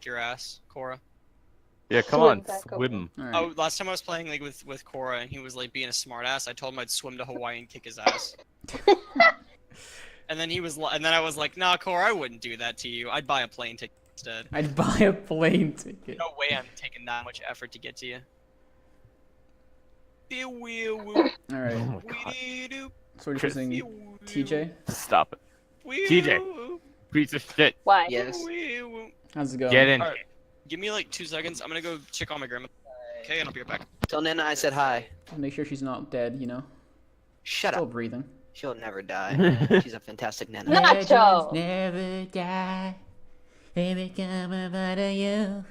kick your ass, Cora. Yeah, come Swim on, back swim. All right. Oh, last time I was playing like with Cora and he was like being a smart ass, I told him I'd swim to Hawaii and kick his ass. And then I was like, nah, Cora, I wouldn't do that to you. I'd buy a plane ticket instead. I'd buy a plane ticket. No way I'm taking that much effort to get to you. All Oh right. my god. So we're choosing TJ. Stop it. TJ. Piece of shit. Why? Yes. How's it going? Get in. Alright. Give me like 2 seconds. I'm gonna go check on my grandma. Okay, and I'll be right back. Tell Nana I said hi. Make sure she's not dead, you know? Shut Still up. breathing. She'll never die. She's a fantastic Nana. Nacho! Never die. They become a part of you.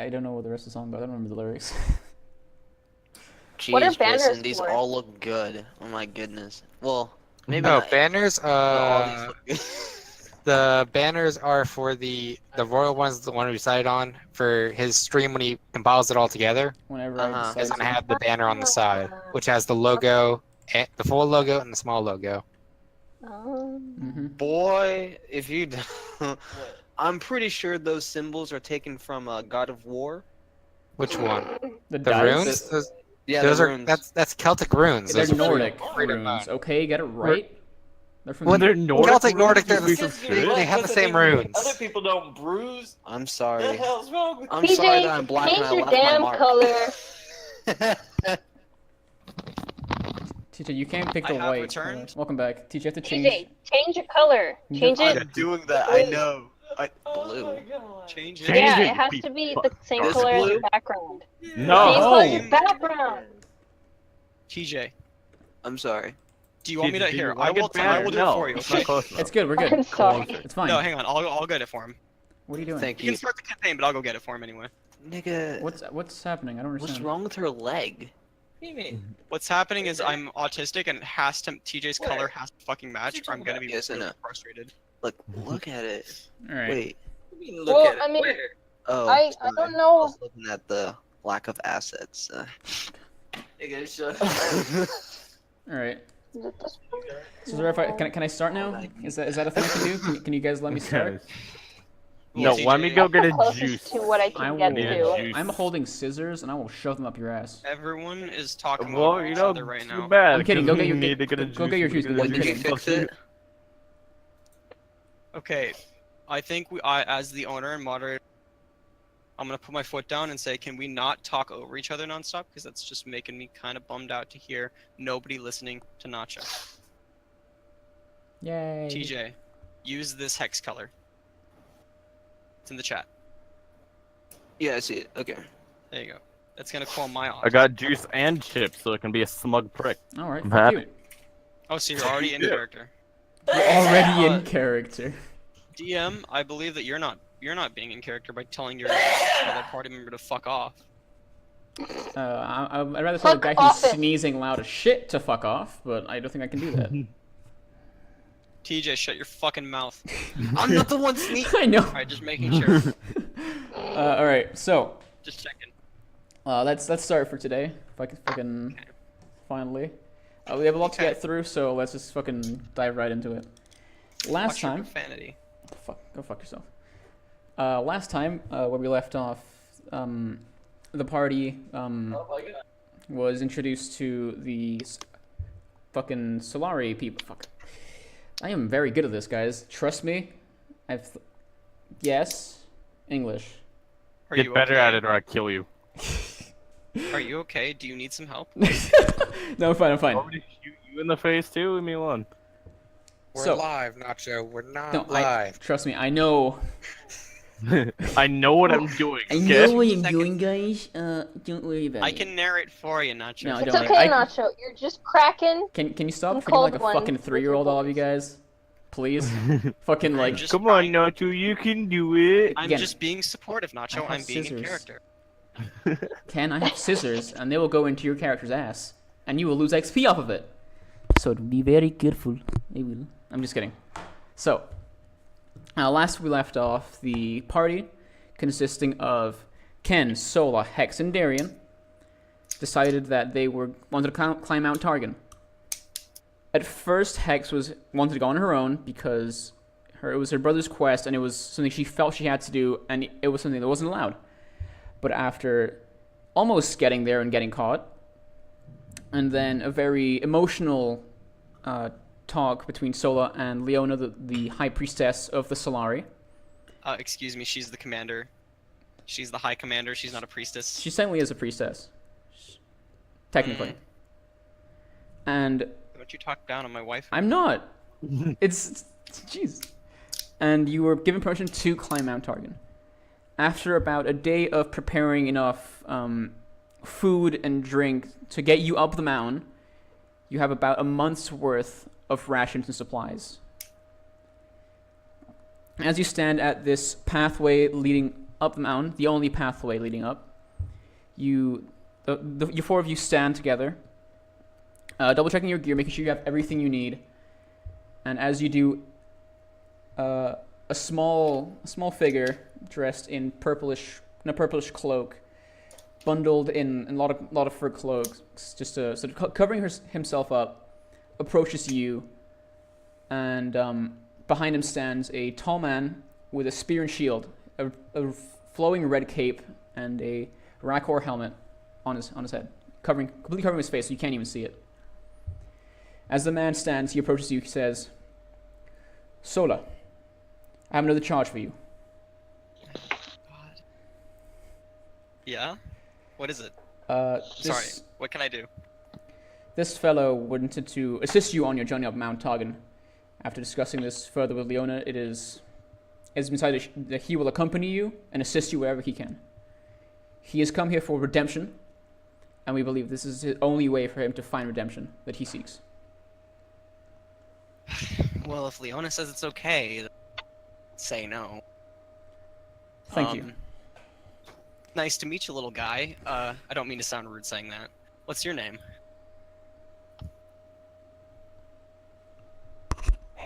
I don't know what the rest of the song, but I don't remember the lyrics. Jeez, What are banners Kristen, these for? all look good. Oh my goodness. Well, maybe No, not. banners. No, all these look good. The banners are for the royal one's the one we decided on for his stream when he compiles it all together. Whenever Uh-huh. I It's decide gonna to. have the banner on the side, which has the logo, the full logo, and the small logo. Mm-hmm. Boy, if you don't... I'm pretty sure those symbols are taken from God of War. Which one? The The dice? runes? Those, Yeah, those the are runes. that's Celtic runes. They're Those are Nordic freedom runes. moon. Okay, get it right. They're from Well, the- they're Nordic. Celtic, Nordic, they're runes, the- you piece of they- shit. they have the same runes. Other people don't bruise. I'm What sorry. the hell's wrong with I'm sorry that TJ, I'm black and change I your left my damn mark. color. TJ, you can't pick I the have white. returned. Welcome back. TJ, you have to change. TJ, change your color. Change I'm it. doing that? I know. Blue. Oh my god. Change Change it. Yeah, it, it has you to be fuck. the same This color as blue? the background. Same No. color as the background. TJ, I'm sorry. do you want me to Do you here? like it I better? will do no, it for you. It's not close enough. It's good. We're I'm good. sorry. It's fine. No, hang on. I'll get it for him. What are you doing? Thank You can you. start the campaign, but I'll go get it for him anyway. Nigga, What's happening? I don't what's understand. wrong with her leg? What do you mean? What's happening is I'm autistic and it has to TJ's Where? color has to fucking match, What or you I'm gonna be talking Yes, I really know. frustrated. Look at it. All right. Wait. What do you mean, look Well, at it? I mean- Where? Oh, I sorry. don't I know. was looking at the lack of assets. Nigga, shut up. All right. Is it this one? So Zara, if I, can I start now? Is that a thing I can do? Can you guys let me start? No, Yeah, let me TJ. go get a Closest juice. to what I I can will. get need a to. juice. I'm holding scissors and I will shove them up your ass. Everyone is talking Well, over you each know, other right too now. bad. I'm kidding. Go get your You need to get a go get your juice. When did you kidding. fix it? Okay, I think as the owner and moderator, I'm gonna put my foot down and say, can we not talk over each other nonstop? Because that's just making me kind of bummed out to hear nobody listening to Nacho. Yay. TJ, use this hex color. It's in the chat. Yeah, I see it. Okay. There you go. That's gonna call my I aunt. got juice and chips, so it can be a smug prick. All right. I'm Fuck you. happy. Oh, so you're already in Yeah. character. You're already in character. DM, I believe that you're not being in character by telling your other party member to fuck off. I'd rather tell the Fuck guy off who's it. sneezing loud as shit to fuck off, but I don't think I can do that. TJ, shut your fucking mouth. I'm not the one sneaking. I know. Alright, just making sure. All right. So Just checking. let's start for today. If I can fucking finally. We have a lot to Okay. get through, so let's just fucking dive right into it. Last Watch your time, profanity. go fuck yourself. Last time, where we left off, the party Oh my god. was introduced to the fucking Solari people. Fuck. I am very good at this, guys. Trust me. Yes. English. Are Get you better okay? at it or I kill you. Are you okay? Do you need some help? No, I'm fine. I'm fine. Want me to shoot you in the face too? Leave me alone. We're So- live, Nacho. We're not No, live. trust me. I know. I know what I'm doing. I okay? know what I'm Second. doing, guys. Don't worry about I it. can narrate for you, Nacho. No, I It's don't. okay, I- Nacho. You're just cracking. Can you stop Some treating like a cold fucking ones. 3-year-old, all of you guys? Please. Fucking I'm like. just Come on, trying- Nacho, you can do it. I'm Again, just being supportive, Nacho. have I'm being scissors. in character. Can I have scissors and they will go into your character's ass and you will lose XP off of it. So be very careful. I will. I'm just kidding. So, last we left off, the party consisting of Ken, Sola, Hex, and Darian decided that they wanted to climb Mount Targon. At first, Hex wanted to go on her own because It was her brother's quest, and it was something she felt she had to do, and it was something that wasn't allowed. But after almost getting there and getting caught, and then a very emotional talk between Sola and Leona, the high priestess of the Solari. Excuse me, she's the commander. She's the high commander. She's not a priestess. She certainly is a priestess, technically. And Don't you talk down on my wife? I'm not. It's jeez. And you were given permission to climb Mount Targon. After about a day of preparing enough food and drink to get you up the mountain, you have about a month's worth of rations and supplies. As you stand at this pathway leading up the mountain, the only pathway leading up, you four of you stand together, double checking your gear, making sure you have everything you need. And as you do, a small figure dressed in a purplish cloak, bundled in a lot of fur cloaks, just sort of covering himself up, approaches you, and behind him stands a tall man with a spear and shield, a flowing red cape, and a Rakor helmet on his head, completely covering his face, so you can't even see it. As the man stands, he approaches you. He says, "Sola, I have another charge for you." God. Yeah? What is it? This, Sorry, what can I do? This fellow wanted to assist you on your journey up Mount Targon. After discussing this further with Leona, it's been decided that he will accompany you and assist you wherever he can. He has come here for redemption, and we believe this is the only way for him to find redemption that he seeks. Well, if Leona says it's okay, then say no. Thank you. Nice to meet you, little guy. I don't mean to sound rude saying that. What's your name?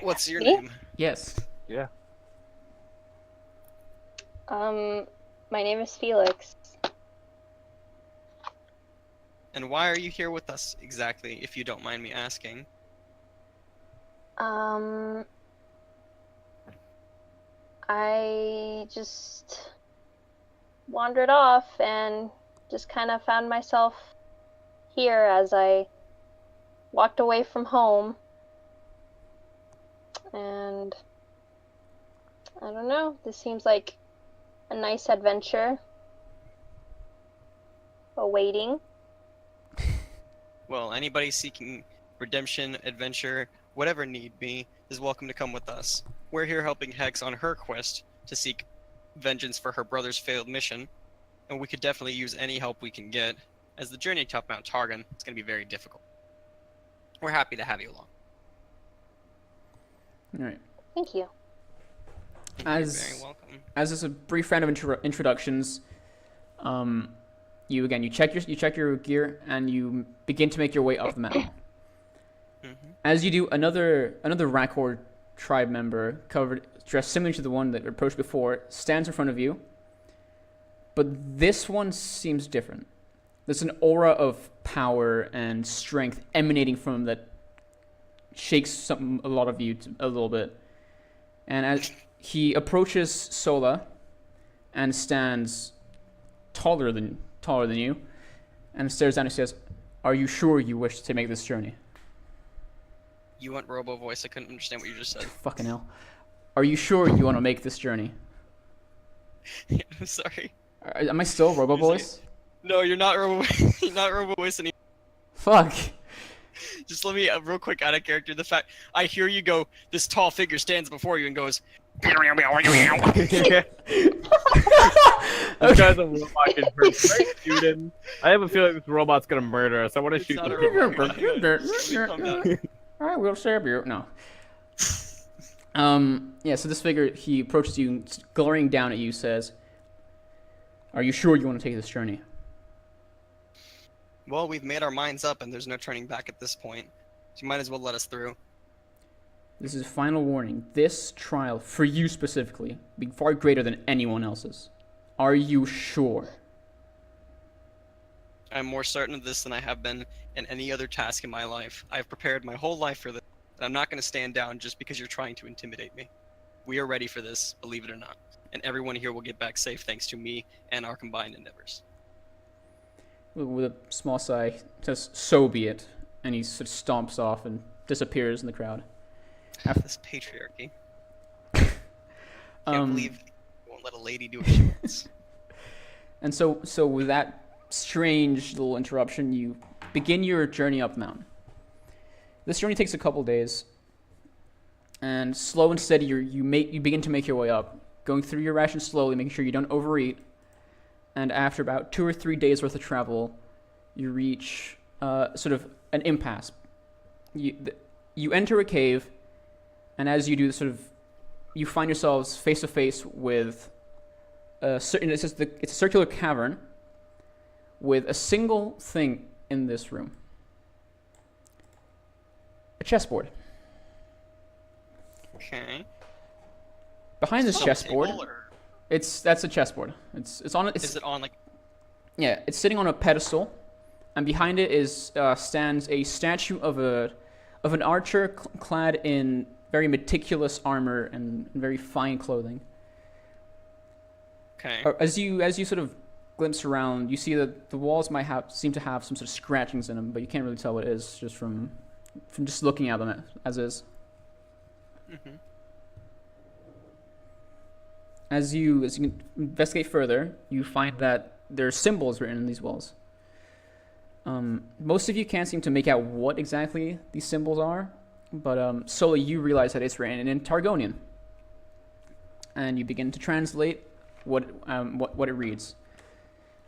What's your Me? name? Yes. My name is Felix. And why are you here with us exactly, if you don't mind me asking? I just wandered off and just kind of found myself here as I walked away from home. And I don't know, this seems like a nice adventure awaiting. Well, anybody seeking redemption, adventure, whatever need be, is welcome to come with us. We're here helping Hex on her quest to seek vengeance for her brother's failed mission, and we could definitely use any help we can get, as the journey to Mount Targon is going to be very difficult. We're happy to have you along. All right. Thank you. You're very welcome. As is a brief round of introductions, you check your gear and you begin to make your way up the mountain. As you do, another Rakor tribe member, dressed similar to the one that approached before, stands in front of you. But this one seems different. There's an aura of power and strength emanating from him that shakes a lot of you a little bit. And as he approaches Sola and stands taller than you, and stares down and says, "Are you sure you wish to make this journey?" You went robo voice. I couldn't understand what you just said. Fucking hell. Are you sure you want to make this journey? I'm sorry. Am I still robo voice? No, you're not robo. You're not robo voice anymore. Fuck. Just let me real quick out of character. The fact I hear you go, this tall figure stands before you and goes. This guy's a robot can hurt. Shoot him. I have a feeling this robot's gonna murder us. I want to shoot not the a robot. Calm down. I will serve you. No. Yeah, so this figure, he approaches you, glaring down at you, says, "Are you sure you want to take this journey?" Well, we've made our minds up and there's no turning back at this point. So you might as well let us through. This is a final warning. This trial, for you specifically, will be far greater than anyone else's. Are you sure? I'm more certain of this than I have been in any other task in my life. I've prepared my whole life for this, and I'm not going to stand down just because you're trying to intimidate me. We are ready for this, believe it or not. And everyone here will get back safe thanks to me and our combined endeavors. With a small sigh, says, "So be it," and he sort of stomps off and disappears in the crowd. This patriarchy. Can't believe you won't let a lady do what she wants. And so with that strange little interruption, you begin your journey up the mountain. This journey takes a couple days, and slow and steady, you begin to make your way up, going through your rations slowly, making sure you don't overeat. And after about 2 or 3 days worth of travel, you reach sort of an impasse. You enter a cave, and as you do, you find yourselves face to face with it's a circular cavern with a single thing in this room: a chessboard. Okay. Behind this chessboard, Table, or that's a chessboard. It's on. is it on like? Yeah, it's sitting on a pedestal, and behind it stands a statue of an archer clad in very meticulous armor and very fine clothing. Okay. As you sort of glimpse around, you see that the walls seem to have some sort of scratchings in them, but you can't really tell what it is just from just looking at them as is. Mm-hmm. As you investigate further, you find that there are symbols written in these walls. Most of you can't seem to make out what exactly these symbols are, but slowly you realize that it's written in Targonian, and you begin to translate what it reads.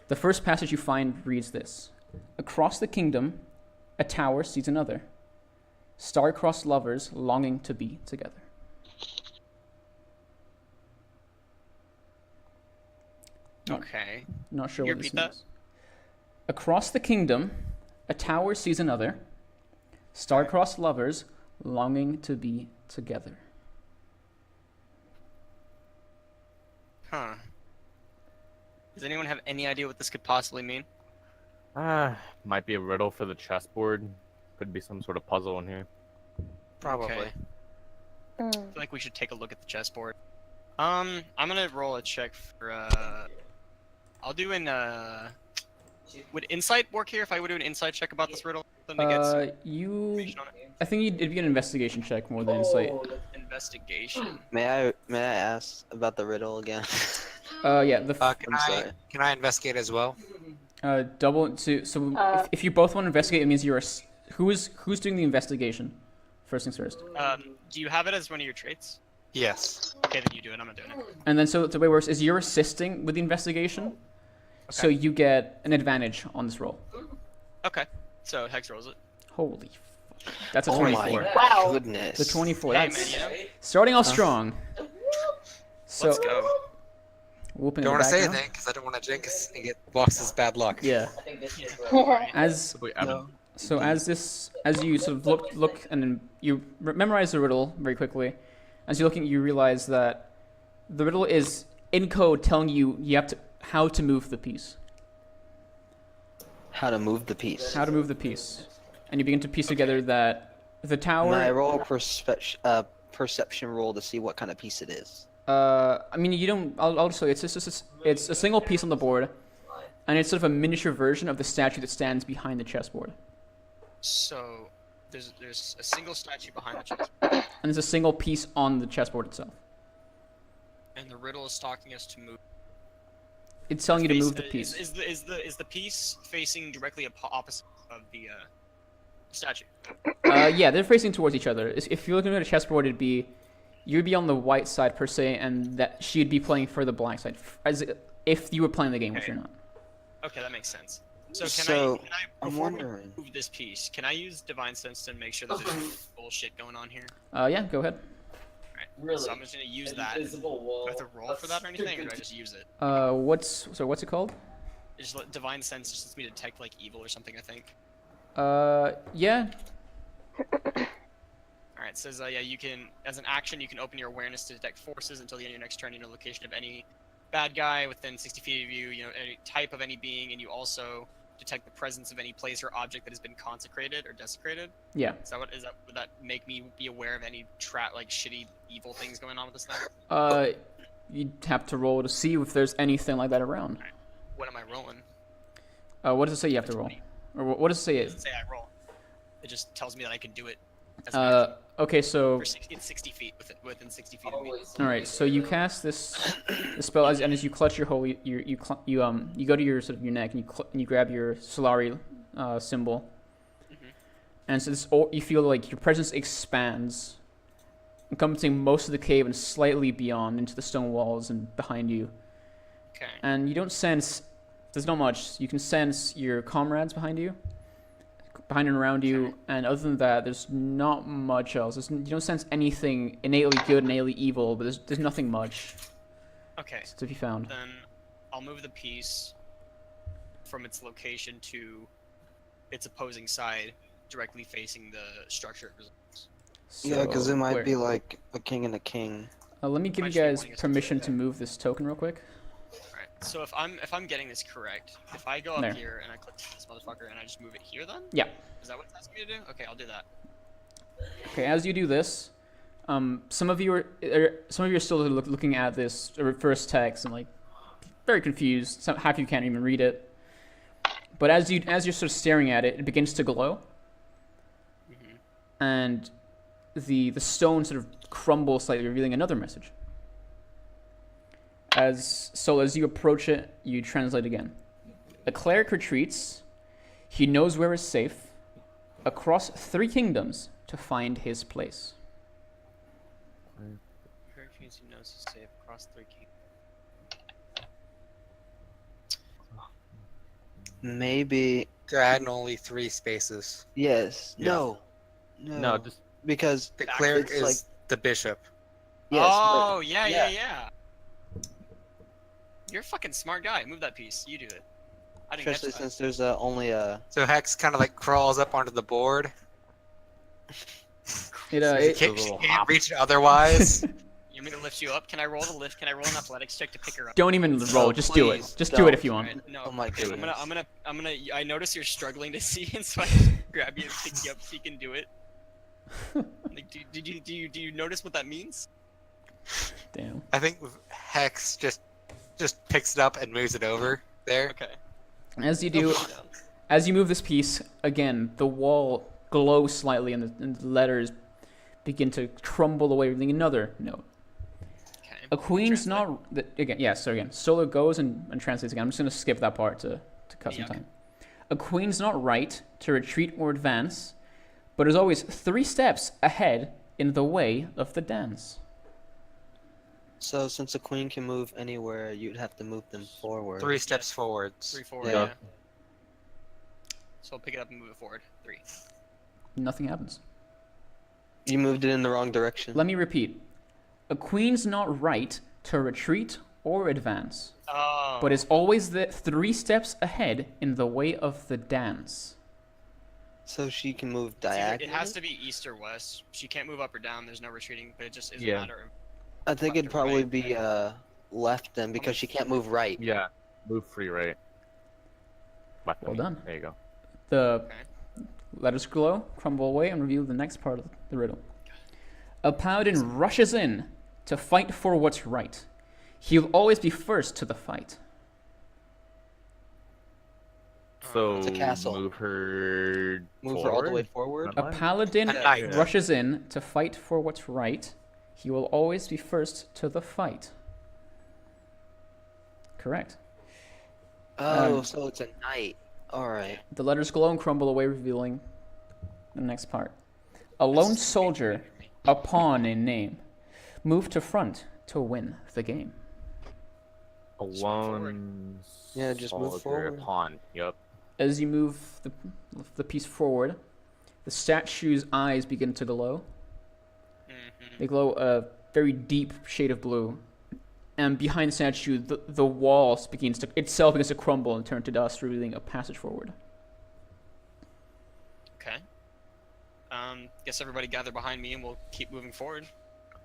The first passage you find reads this: "Across the kingdom, a tower sees another. Star-crossed lovers longing to be together." Okay. Not sure Can you what this repeat that? means. Across the kingdom, a tower sees another. Star-crossed lovers longing to be together. Huh. Does anyone have any idea what this could possibly mean? Might be a riddle for the chessboard. Could be some sort of puzzle in here. Probably. Okay. I feel like we should take a look at the chessboard. I'm gonna roll a check for I'll do an would insight work here if I would do an insight check about this riddle? Then to get some information on it. I think it'd be an investigation check more than insight. Investigation. May I ask about the riddle again? Yeah, Can I'm sorry. I investigate as well? double so if you both want to investigate, it means who's doing the investigation? First things first. Do you have it as one of your traits? Yes. Okay, then you do it. I'm not doing it. And then so the way it works is you're assisting with the investigation, so you get an advantage on this roll. Okay. So Hex rolls it. Holy fuck. That's a Oh 24. my Wow. goodness. The 24. Hey, That's man, you know? starting off strong. So Let's go. whooping Don't in want the to say background. anything because I don't want to jinx and get Box's bad luck. Yeah. I think this is As Adam. So as you sort of look and then you memorize the riddle very quickly. As you're looking, you realize that the riddle is in code telling you how to move the piece. How to move the piece. How to move the piece, and you begin to piece together that the tower. May I roll a perception roll to see what kind of piece it is? I mean, you don't. I'll just show you. It's a single piece on the board, and it's sort of a miniature version of the statue that stands behind the chessboard. So there's a single statue behind the chest, And there's a single piece on the chessboard itself. and the riddle is talking us to move. It's telling you to move the piece. Is the piece facing directly opposite of the statue? Yeah, they're facing towards each other. If you're looking at a chessboard, you'd be on the white side per se, and that she'd be playing for the black side, as if you were playing the game, which you're not. Okay, that makes sense. So So, can I I'm before we wondering. move this piece, can I use Divine Sense to make sure that there's no bullshit going on here? Yeah, go ahead. Alright, Really? so I'm just gonna use An that. Do invisible wall. I have to roll for that or anything, or do I just use it? What's it called? Divine Sense just lets me detect like evil or something, I think. Yeah. Alright, it says yeah, you can, as an action, you can open your awareness to detect forces until the end of your next turn in a location of any bad guy within 60 feet of you, any type of any being, and you also detect the presence of any place or object that has been consecrated or desecrated. Yeah. Is that what is that? Would that make me be aware of any like shitty, evil things going on with this thing? You'd have to roll to see if there's anything like that around. What am I rolling? What does it say you have to roll? Or what does it say? It doesn't say I roll. It just tells me that I can do it. As an action. Okay, so For 60 feet, within 60 feet of me. all right, so you cast this spell and as you clutch your holy, you go to your sort of your neck and you grab your Solari symbol, and so you feel like your presence expands, encompassing most of the cave and slightly beyond into the stone walls and behind you. Okay. And you don't sense. There's not much. You can sense your comrades behind you, behind and around you, and other than that, there's not much else. You don't sense anything innately good, innately evil, but there's nothing much Okay. to be found. Then I'll move the piece from its location to its opposing side, directly facing the structure it resembles. Yeah, because it might where? be like a king and a king. Let me give Might you just be guys wanting us to permission do to move this token real quick. Alright. So if I'm getting this correct, if I go up There. here and I click this motherfucker and I just move it here, then Yeah. is that what it's asking me to do? Okay, I'll do that. Okay. As you do this, some of you are still looking at this first text and like very confused. Half of you can't even read it. But as you're sort of staring at it, it begins to glow, and the stone sort of crumbles slightly, revealing another message. As you approach it, you translate again. A cleric retreats. He knows where is safe. Across 3 kingdoms to find his place. Hurricanes who knows he's safe across 3 kingdoms. Maybe. To add only 3 spaces. Yes. Yeah. No. No, just Because The cleric it's is the bishop. yes. Oh, but- yeah. You're a fucking smart guy. Move that piece. You do it. I didn't Especially get to that. since there's only a. So Hex kind of like crawls up onto the board. It She can't reach it otherwise. You want me to lift you up? Can I roll the lift? Can I roll an athletics check to pick her up? don't even roll. Oh, Just do it. please, Just do it don't. if you want. Alright, no. Oh my goodness. I'm gonna. I notice you're struggling to see, and so I just grab you and pick you up so you can do it. Like, do you notice what that means? Damn. I think Hex just picks it up and moves it over there. Okay. As you do, as you move this piece, again, the wall glows slightly and the letters begin to crumble away, revealing another note. Okay. A queen's Translate. not... again, Solo goes and translates again. I'm just going to skip that part to cut some Yuck. time. A queen's not right to retreat or advance, but is always 3 steps ahead in the way of the dance. So since a queen can move anywhere, you'd have to move them forward. 3 steps forwards. 3 forward. Yeah. Yeah. So I'll pick it up and move it forward. 3. Nothing happens. You moved it in the wrong direction. Let me repeat. A queen's not right to retreat or advance, Oh. but is always 3 steps ahead in the way of the dance. So she can move It's either- diagonally. It has to be east or west. She can't move up or down. There's no retreating, but it just is Yeah. a matter of. I think left it'd or probably right. be left then because she can't move right. yeah, move free right. Left Well me. done. There you go. The Okay. letters glow, crumble away, and reveal the next part of the riddle. A paladin rushes in to fight for what's right. He'll always be first to the fight. So It's a castle. move her. Move her all the way forward? forward. A paladin A knight. rushes in to fight for what's right. He will always be first to the fight. Correct. Oh, Um, so it's a knight. All right. The letters glow and crumble away, revealing the next part. A lone soldier, a pawn in name, move to front to win the game. A lone. Yeah, just move soldier, forward. Pawn. Yep. As you move the piece forward, the statue's eyes begin to glow. Mhm. They glow a very deep shade of blue. And behind the statue, the wall begins to crumble and turn to dust, revealing a passage forward. Okay. Guess everybody gather behind me and we'll keep moving forward.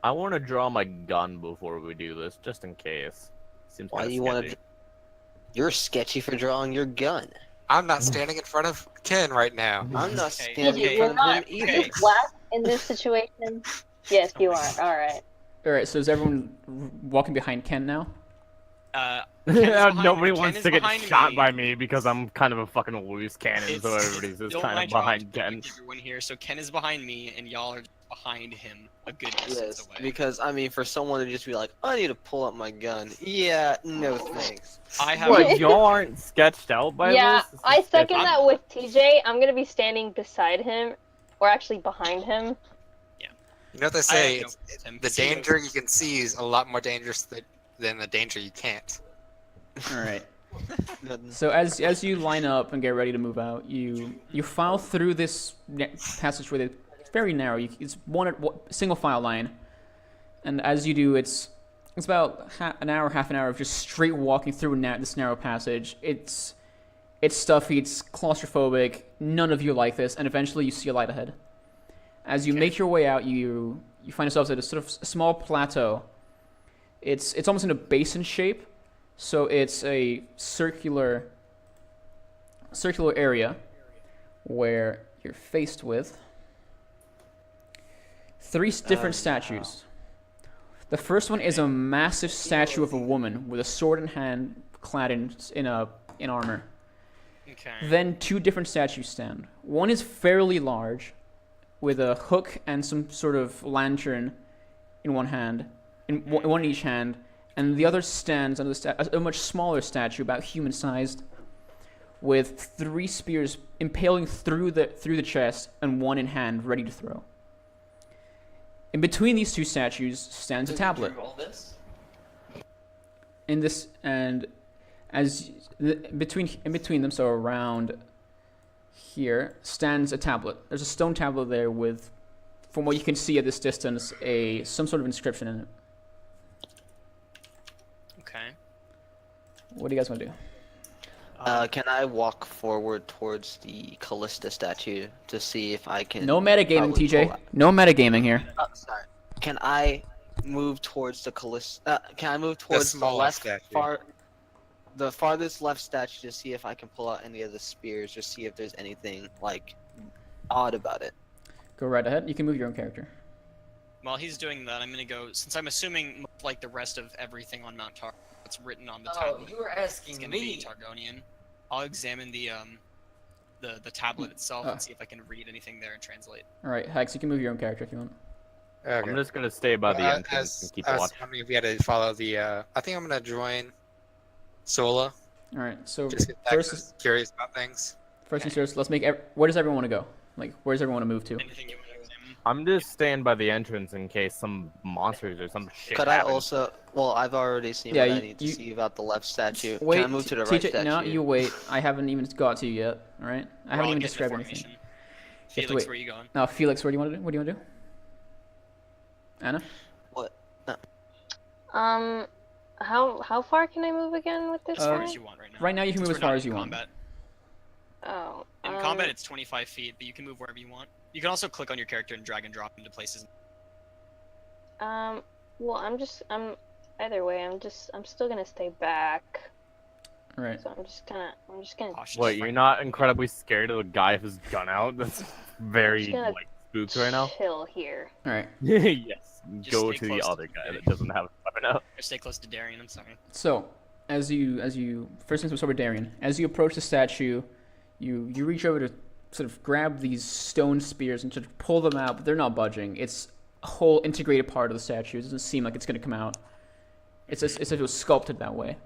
I want to draw my gun before we do this, just in case. Seems Why kinda you want sketchy. to? You're sketchy for drawing your gun. I'm not standing in front of Ken right now. I'm not Okay, standing TJ, okay, in you're front of him not. either. You're black in this situation. Yes, you are. All right. All right. So is everyone walking behind Ken now? Ken is behind- Nobody Ken wants is to get behind shot me. by me because I'm kind of a fucking loose cannon, so everybody's just still kind my of job behind to Ken. protect everyone here, so Ken is behind me, and y'all are behind him a good distance Yes, away. because I mean, for someone to just be like, I need to pull up my gun. Yeah, no thanks. I have What, y'all aren't sketched out by Yeah, this? I second I'm- that with TJ. I'm gonna be standing beside him, or actually behind him. You know what they I say? have no It's, with him, the 'cause he danger knows- you can see is a lot more dangerous than the danger you can't. All right. Nothing. So as you line up and get ready to move out, you file through this passageway that's very narrow. It's one single file line, and as you do, it's about half an hour of just straight walking through this narrow passage. It's stuffy, it's claustrophobic. None of you like this, and eventually you see a light ahead. As you make your way out, you find yourselves at a sort of small plateau. It's almost in a basin shape. So it's a circular area where you're faced with three different statues. The first one is a massive statue of a woman with a sword in hand, clad in armor. Okay. Then two different statues stand. One is fairly large, with a hook and some sort of lantern in one hand, one in each hand, and the other stands on a much smaller statue, about human-sized, with three spears impaling through the chest and one in hand, ready to throw. In between these two statues stands a tablet. All this? In this and in between them, so around here, stands a tablet. There's a stone tablet there with, from what you can see at this distance, some sort of inscription in it. Okay. What do you guys want to do? Can I walk forward towards the Callista statue to see if I can? No metagaming, probably TJ. pull out- No metagaming here. Sorry. Can I move towards the Callista? Can I move towards the smaller left statue. the farthest left statue to see if I can pull out any of the spears or see if there's anything like odd about it? Go right ahead. You can move your own character. While he's doing that, I'm gonna go, since I'm assuming like the rest of everything on Mount Targon, what's written on the Oh, tablet, you were it's asking gonna be me. Targonian. I'll examine the tablet itself and see if I can read anything there and translate. All right, Hex, you can move your own character if you want. Okay. I'm just gonna stay by the entrance as, and keep as watch. wondering if we had to follow the. I think I'm gonna join Sola. All right, so Just get back first curious about things. things first, let's make. Where does everyone want to go? Like, where does everyone want to move to? Anything you want to examine? I'm just staying by the entrance in case some monsters or some shit Could I happens. also? Well, I've already seen Yeah, what I you- need to you- see about the left statue. Wait, Can I move to the right TJ, statue? no, you wait. I haven't even got to you yet. All right, I We're haven't all even getting described into anything. formation. to Felix, wait. where are you going? Now, Felix, what do you want to do? What do you want to do? Anna? What? How far can I move again with this As far guy? as you want right now. Right now, you can Since move as we're not far in as you want. combat. Oh. In combat, it's 25 feet, but you can move wherever you want. You can also click on your character and drag and drop into places. Well, either way, I'm still gonna stay back. All right. So I'm just gonna. Cautious. What, you're not incredibly scared of a guy with his gun out? That's very, Just gonna like, spooked right now. Chill here. All right. Yes. Just Go stay to the close to other the guy guy. that doesn't have a weapon out. Or stay close to Darian, I'm sorry. So, as you first things over Darian, as you approach the statue, you reach over to sort of grab these stone spears and sort of pull them out, but they're not budging. It's a whole integrated part of the statue. It doesn't seem like it's going to come out. It's as if it was sculpted that way.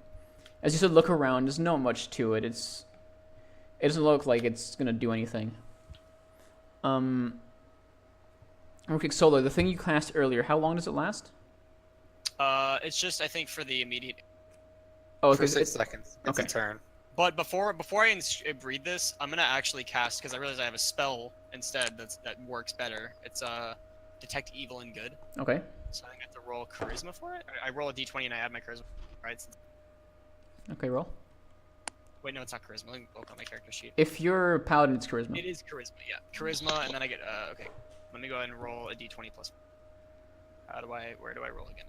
As you sort of look around, there's not much to it. It doesn't look like it's going to do anything. Okay, Solo, the thing you cast earlier, how long does it last? It's just, I think, for the immediate. Oh, For it's, 6 seconds. It's okay. a turn. But before I read this, I'm gonna actually cast, because I realize I have a spell instead that works better. It's detect evil and good. okay. So I have to roll charisma for it. I roll a d20 and I add my charisma. Right? Okay, roll. Wait, no, it's not charisma. Let me look on my character sheet. If you're paladin, it's charisma. It is charisma, yeah. Charisma, and then I get okay. Let me go ahead and roll a d20 plus. Where do I roll again?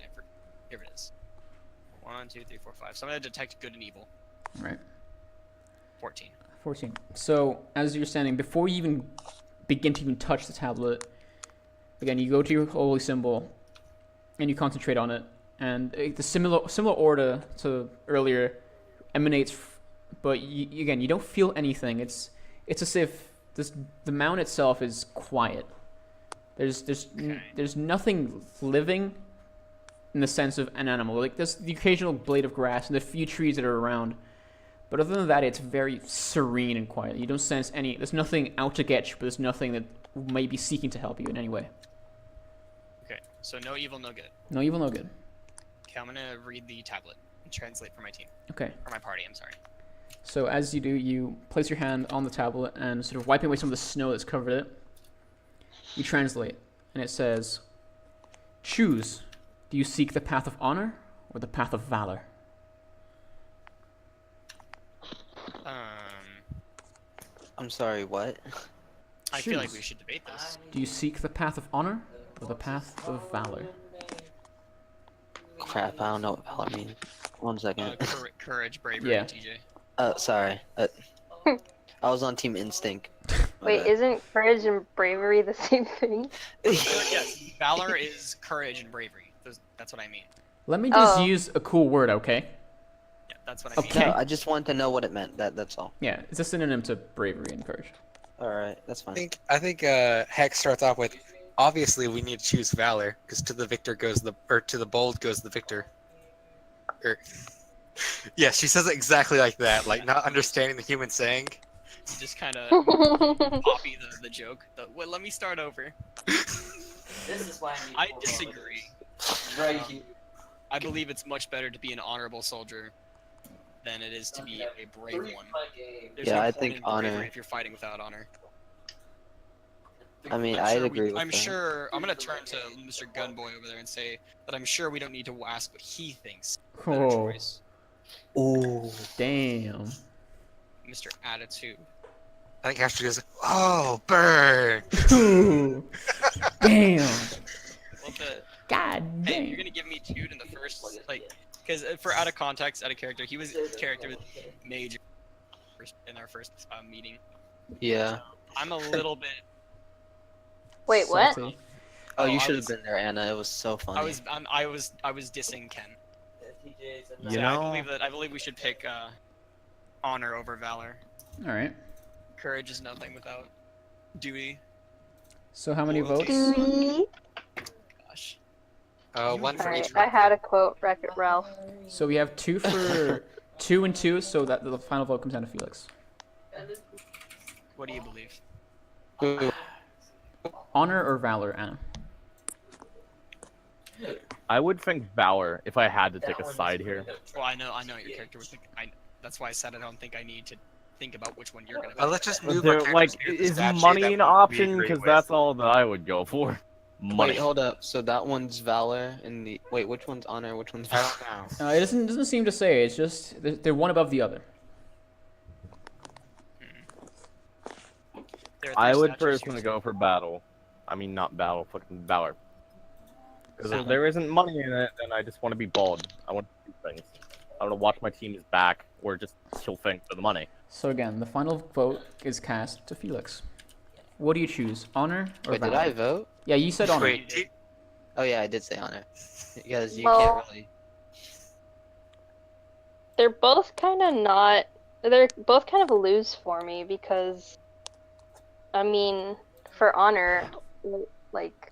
Here it is. 1, 2, 3, 4, 5. So I'm gonna detect good and evil. Right. 14. 14. So, as you're standing, before you even begin to even touch the tablet, again, you go to your holy symbol, and you concentrate on it, and the similar aura to earlier emanates, but again, you don't feel anything. It's as if the mount itself is quiet. There's nothing living in the sense of an animal. Like, there's the occasional blade of grass and the few trees that are around. But other than that, it's very serene and quiet. You don't sense any... There's nothing out to get you, but there's nothing that may be seeking to help you in any way. Okay, so no evil, no good. No evil, no good. Okay, I'm gonna read the tablet and translate for my team. Okay. For my party, I'm sorry. So as you do, you place your hand on the tablet and sort of wiping away some of the snow that's covered it. You translate, and it says, "Choose. Do you seek the path of honor or the path of valor?" I'm sorry, what? I feel like Choose. we should debate this. Do you seek the path of honor or the path of valor? Crap, I don't know what valor means. 1 second. Courage, bravery, Yeah. TJ. Sorry. I was on Team Instinct. My Wait, bad. isn't courage and bravery the same thing? Yes, valor is courage and bravery. That's what I mean. Let me just Oh. use a cool word, okay? Yeah, that's what I mean. Okay. No, I just wanted to know what it meant. That's all. Yeah, it's a synonym to bravery and courage. Alright, that's fine. I think Hex starts off with, obviously we need to choose valor, because to the victor goes to the bold goes the victor. Yeah, she says it exactly like that, like not understanding the human saying. Just kind of copy the joke. Well, let me start over. This is why I disagree. Right here. I believe it's much better to be an honorable soldier than it is to be a brave one. There's Yeah, no I point think in bravery honor- if you're fighting without honor. I mean, I'm I'd sure agree with I'm that. sure. I'm gonna turn to Mr. Gunboy over there and say that I'm sure we don't need to ask what he thinks. Better Oh, choice, Ooh. damn. Mr. Attitude. I think Hex goes, oh, burn! Ooh, damn. Well, God hey, damn. you're gonna give me Tude in the first, like, because for out of context, out of character, he was character with major in our first meeting. Yeah. I'm a little bit. Wait, what? Salty. Oh, Oh, you I should have was- been there, Anna. It was so funny. I was dissing Ken. You So know- I believe we should pick honor over valor. All right. Courage is nothing without duty. So how many votes? Loyalty. Me? Gosh. One for Alright, each. I had a quote, Wreck-It Ralph. So we have 2 for 2 and 2, so that the final vote comes down to Felix. What do you believe? Ooh. Honor or valor, Anna? I would think valor if I had to take a side here. Well, I know your character would think. That's why I said I don't think I need to think about which one you're gonna. Well, pick. let's just move There, our like, characters here to the is statue money that an we option? agree Because with. that's all that I would go for. Money. Wait, hold up. So that one's valor, and the which one's honor? Which one's I valor? don't know. It doesn't seem to say. It's just they're one above the other. There are I three would statues personally here. go for battle. I mean, not battle, fucking valor. Because if Valor. there isn't money in it, then I just want to be bald. I want to do things. I want to watch my team's back, or just kill things for the money. So again, the final vote is cast to Felix. What do you choose, honor or Wait, did valor? I vote? Yeah, you said honor. Wait, do- Oh yeah, I did say honor. Because you Well- can't really. They're both kind of not. They're both kind of a lose for me because, I mean, for honor, like,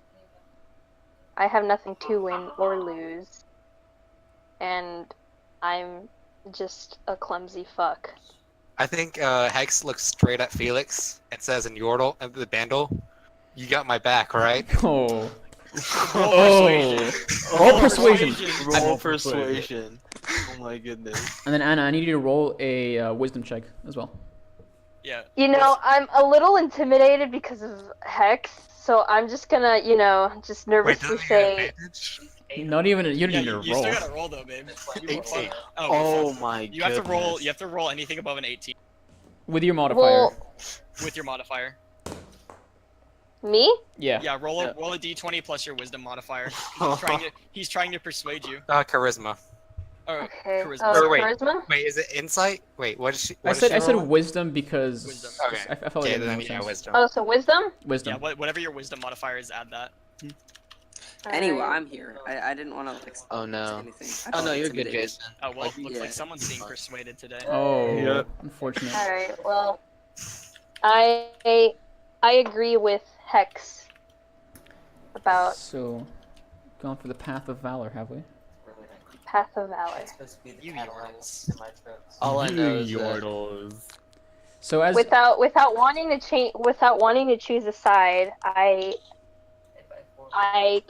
I have nothing to win or lose, and I'm just a clumsy fuck. I think Hex looks straight at Felix and says in Yordle, the Bandle, "You got my back, right?" Oh. Oh. Roll persuasion. Roll persuasion. Oh my goodness. And then Anna, I need you to roll a wisdom check as well. Yeah. You know, I'm a little intimidated because of Hex, so I'm just gonna, just Wait, nervously doesn't he get say, advantage? Not even you don't Yeah, need to you roll. still gotta roll though, babe. Eight. Oh my You have to roll. goodness. You have to roll anything above an 18 With your modifier. well, with your modifier. me? Yeah. Yeah, roll Yeah. a d20 plus your wisdom modifier. He's trying to persuade you. Charisma. Or Okay. charisma. Or wait. Charisma? Wait, is it insight? Wait, what is she? I What said is she rolling? wisdom because Wisdom. Okay. I felt like Okay, it made then more yeah, sense. wisdom. Oh, so wisdom? Wisdom. Yeah, whatever your wisdom modifier is, add that. Anyway, Alright. I'm here. I didn't want to like Oh no. say anything. I Oh felt no, you're good, intimidated. Jason. Oh well, Like, looks yeah. like someone's being persuaded today. Oh, Yeah. unfortunate. Alright, well, I agree with Hex about So, going for the path of valor, have we? Path of Valor. It's supposed to be the You catalyst yordles. in my throat. All I know is that Yordles. So as Without wanting to choose a side, I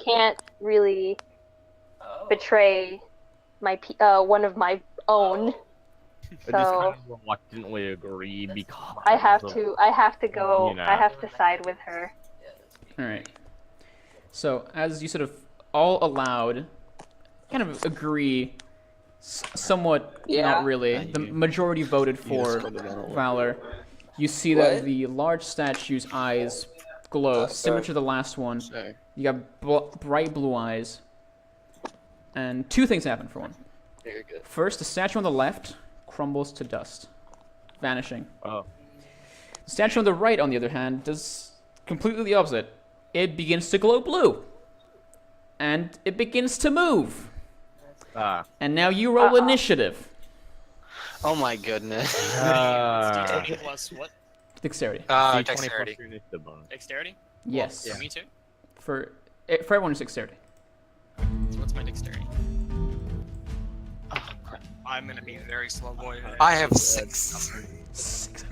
can't really Oh. betray my one of my own. I just kind So of reluctantly agree because I have of- to go. You know. I have to side with her. Yeah, that's me. all right. So as you sort of all aloud, kind of agree, somewhat Yeah. not really. Yeah, The you- majority voted You for just go to battle. valor. You see that What? the large statue's eyes glow, similar to the last one. Sorry. You got bright blue eyes. And two things happen for one. Very good. First, the statue on the left crumbles to dust, vanishing. Oh. The statue on the right, on the other hand, does completely the opposite. It begins to glow blue. And it begins to move. Ah. And now you roll initiative. Oh my goodness. It's Ah. D20 plus what? Dexterity. D20 Dexterity. plus your initiative bonus. Dexterity? Yes. For me too? For everyone, it's dexterity. So what's my dexterity? I'm gonna be very slow boy. I have 6.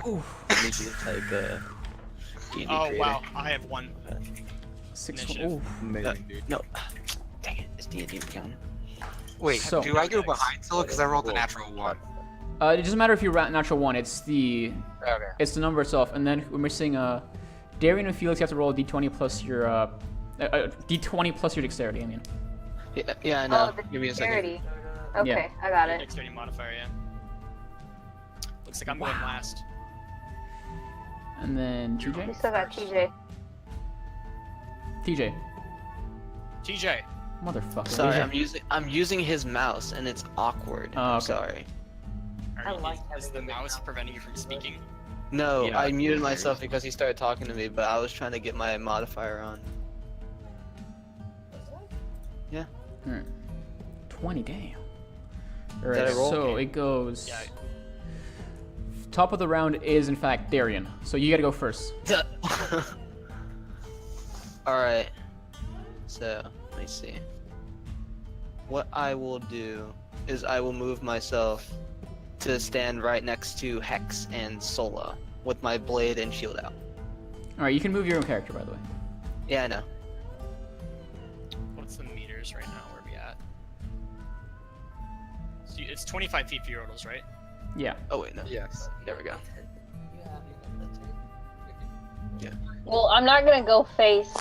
Ooh. I need you to type D&D Oh creator. wow, I have 1. 6. Initiative. Ooh. Amazing, dude. No. Dang it, it's D&D count. Wait, So- do I go behind still? Because I rolled a natural 1. It doesn't matter if you're natural one. It's the number itself. And then we're missing Darian and Felix. You have to roll a d20 plus your d20 plus your dexterity. I mean. Yeah, I know. Oh, the Give me a second. dexterity. Okay, I got it. Dexterity modifier, yeah. Looks like I'm going last. And then We TJ. still got TJ. TJ. TJ. Motherfucker. Sorry, I'm using his mouse and it's awkward. Oh, I'm okay. sorry. I like Is the mouse preventing you from speaking? No, Yeah. I muted myself because he started talking to me, but I was trying to get my modifier on. Alright. 20, damn. Did Alright, I roll? so it goes. Yeah. Top of the round is in fact Darian. So you gotta go first. Alright. So, let me see. What I will do is I will move myself to stand right next to Hex and Sola with my blade and shield out. Alright, you can move your own character, by the way. Yeah, I know. What's the meters right now? Where are we at? So it's 25 feet for Yordles, right? Yeah. Oh wait, no. Yes. There we go. Well, I'm not gonna go face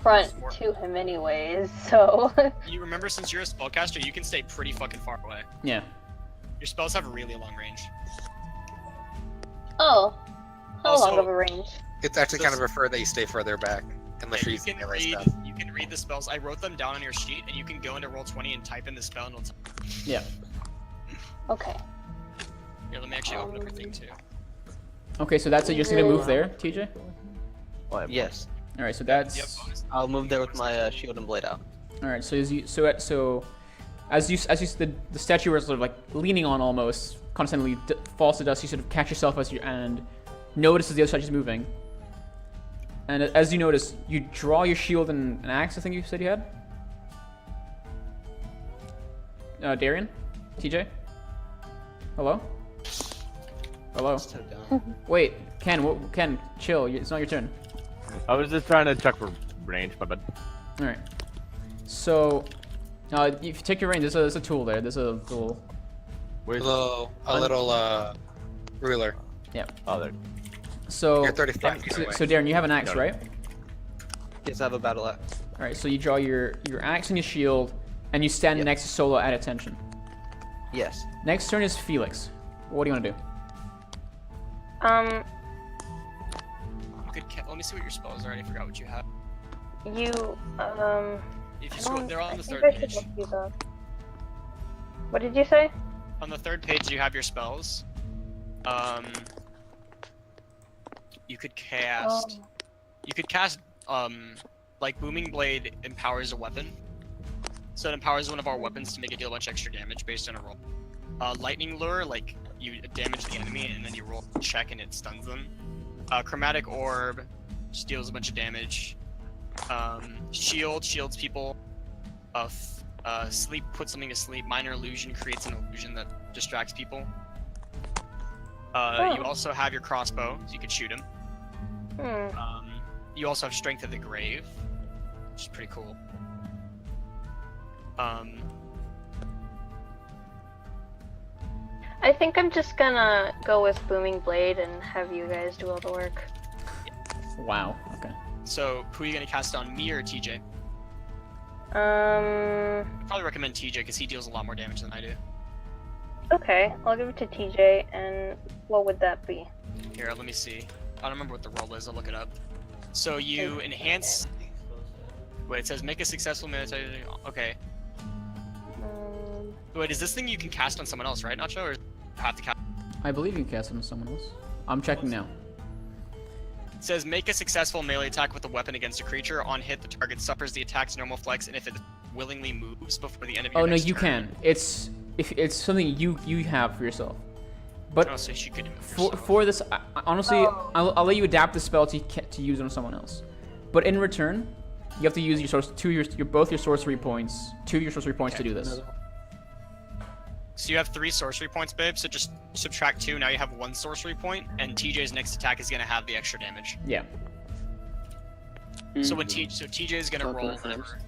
front to him anyways, so You remember, since you're a spellcaster, you can stay pretty fucking far away. Yeah. Your spells have a really long range. oh, how Also- long of a range? It's actually kind of preferred that you stay further back. Unless Yeah, you're you using can melee read. stuff. You can read the spells. I wrote them down on your sheet, and you can go into Roll20 and type in the spell, and it'll. Yeah. Okay. Here, let me actually open up your thing too. Okay, so that's it. You're just gonna move there, TJ? Yes. Alright, so Do you have that's. bonus? I'll move there with my shield and blade out. Alright, so as you the statue was sort of like leaning on almost constantly falls to dust. You sort of catch yourself as you and notices the other statue's moving. And as you notice, you draw your shield and an axe. I think you said you had. Darian, TJ, hello, hello. So dumb. Wait, Ken, chill. It's not your turn. I was just trying to check for range, but All right. So, if you take your range, there's a tool there. There's a little. where's A little ruler. oh there? So, You're 35 feet so, away. so Darren, you have an axe, Got it. right? Yes, I have a battle axe. All right. So you draw your axe and your shield, and you stand Yep. next to Solo at attention. Yes. Next turn is Felix. What do you want to do? You could. Let me see what your spells are. I forgot what you have. You If you scroll, they're all on I the think third I should page. look these up. What did you say? On the third page, you have your spells. You could cast. Oh. You could cast. Like Booming Blade empowers a weapon. So it empowers one of our weapons to make it deal a bunch of extra damage based on a roll. Lightning Lure, like you damage the enemy and then you roll a check and it stuns them. Chromatic Orb just deals a bunch of damage. Shield shields people. Sleep puts something to sleep. Minor Illusion creates an illusion that distracts people. You also have your crossbow, so you could shoot him. You also have Strength of the Grave, which is pretty cool. I think I'm just gonna go with Booming Blade and have you guys do all the work. Wow. Okay. So, who are you gonna cast on, me or TJ? Um. I'd probably recommend TJ because he deals a lot more damage than I do. Okay, I'll give it to TJ, and what would that be? Here, let me see. I don't remember what the roll is. I'll look it up. So you enhance. Wait, it says make a successful military. Okay. Wait, is this thing you can cast on someone else, right, Nacho, or have to cast? I believe you can cast it on someone else. I'm checking now. It says make a successful melee attack with a weapon against a creature. On hit, the target suffers the attack's normal flex, and if it willingly moves before the end of your Oh no, next you turn- can. It's something you have for yourself. But Oh, so you could do it for yourself. for this, honestly, I'll let you adapt the spell to use it on someone else. But in return, you have to use both your sorcery points, 2 of your sorcery points to do this. So you have 3 sorcery points, babe. So just subtract 2. Now you have 1 sorcery point, and TJ's next attack is gonna have the extra damage. Yeah. So when TJ is gonna roll whatever.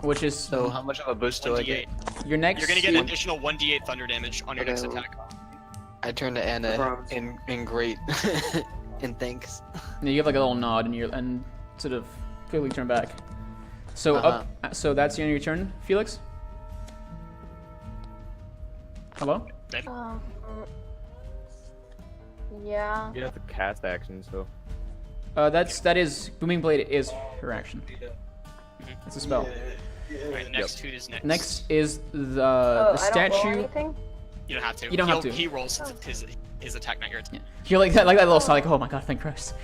Which is So how much of a boost do I get? 1d8. your next. You're gonna get an additional 1d8 thunder damage on your next Okay. attack. I turn to Anna in great and thanks. Yeah, you have like a little nod and sort of quickly turn back. So so that's the end of your turn, Felix. Hello. Babe. Yeah. You have to cast action, so. That is Booming Blade is her action. It's a spell. Right, next who is next? Next is the Oh, I don't roll statue. anything? You don't have to. You don't have to. He rolls since it's his attack, not your attack. You're like that little sigh, like, oh my god, thank Christ.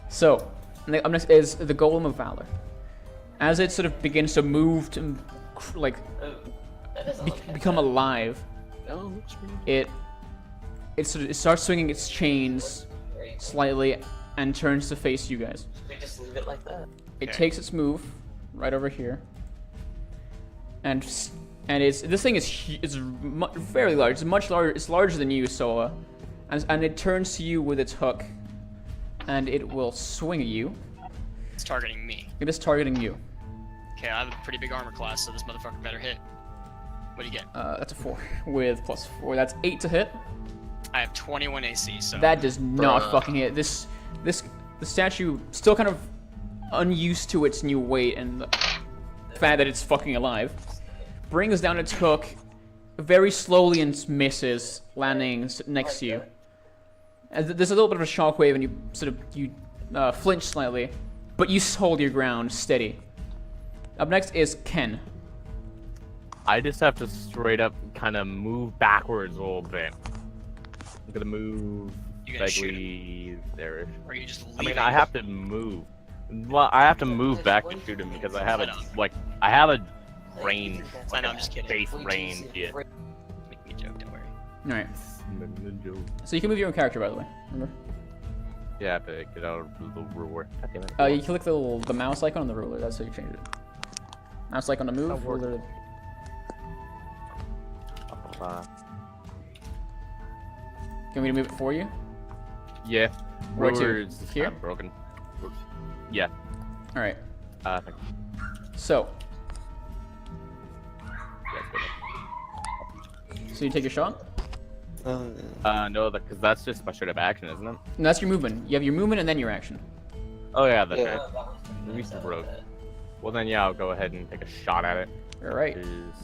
So, up next is the Golem of Valor. As it sort of begins to move to, like, become alive, it starts swinging its chains slightly and turns to face you guys. We just leave it like that. It Okay. takes its move right over here, and this thing is very large. It's much larger. It's larger than you, Sola, and it turns to you with its hook, and it will swing at you. It's targeting me. It is targeting you. Okay, I have a pretty big armor class, so this motherfucker better hit. What do you get? That's a 4 with +4. That's 8 to hit. I have 21 AC, so That does not fucking hit. The statue still kind of unused to its new weight and the fact that it's fucking alive, brings down its hook very slowly and misses, landing next to you. And there's a little bit of a shockwave, and you flinch slightly, but you hold your ground steady. Up next is Ken. I just have to straight up kind of move backwards a little bit. I'm gonna move You gonna shoot vaguely there. or are you just I leaving? mean, I have to move. Well, I have to move back to shoot him because I have a range, I like know, a I'm just kidding. base range. Yeah. Make me a joke, don't worry. All right. So you can move your own character, by the way. Remember? Yeah, I have to get out of the ruler. God damn it. You click the mouse icon on the ruler. That's how you change it. Mouse icon to move. Ruler. Can we move it for you? Yeah. Where to? Ruler's Here? kinda broken. Yeah. All right. Thank you. So Yeah, you take your shot. no, because that's just my straight up action, isn't it? And that's your movement. You have your movement and then your action. Oh yeah, that's Yeah. right. Release the broke. Well then, yeah, I'll go ahead and take a shot at it. All right. How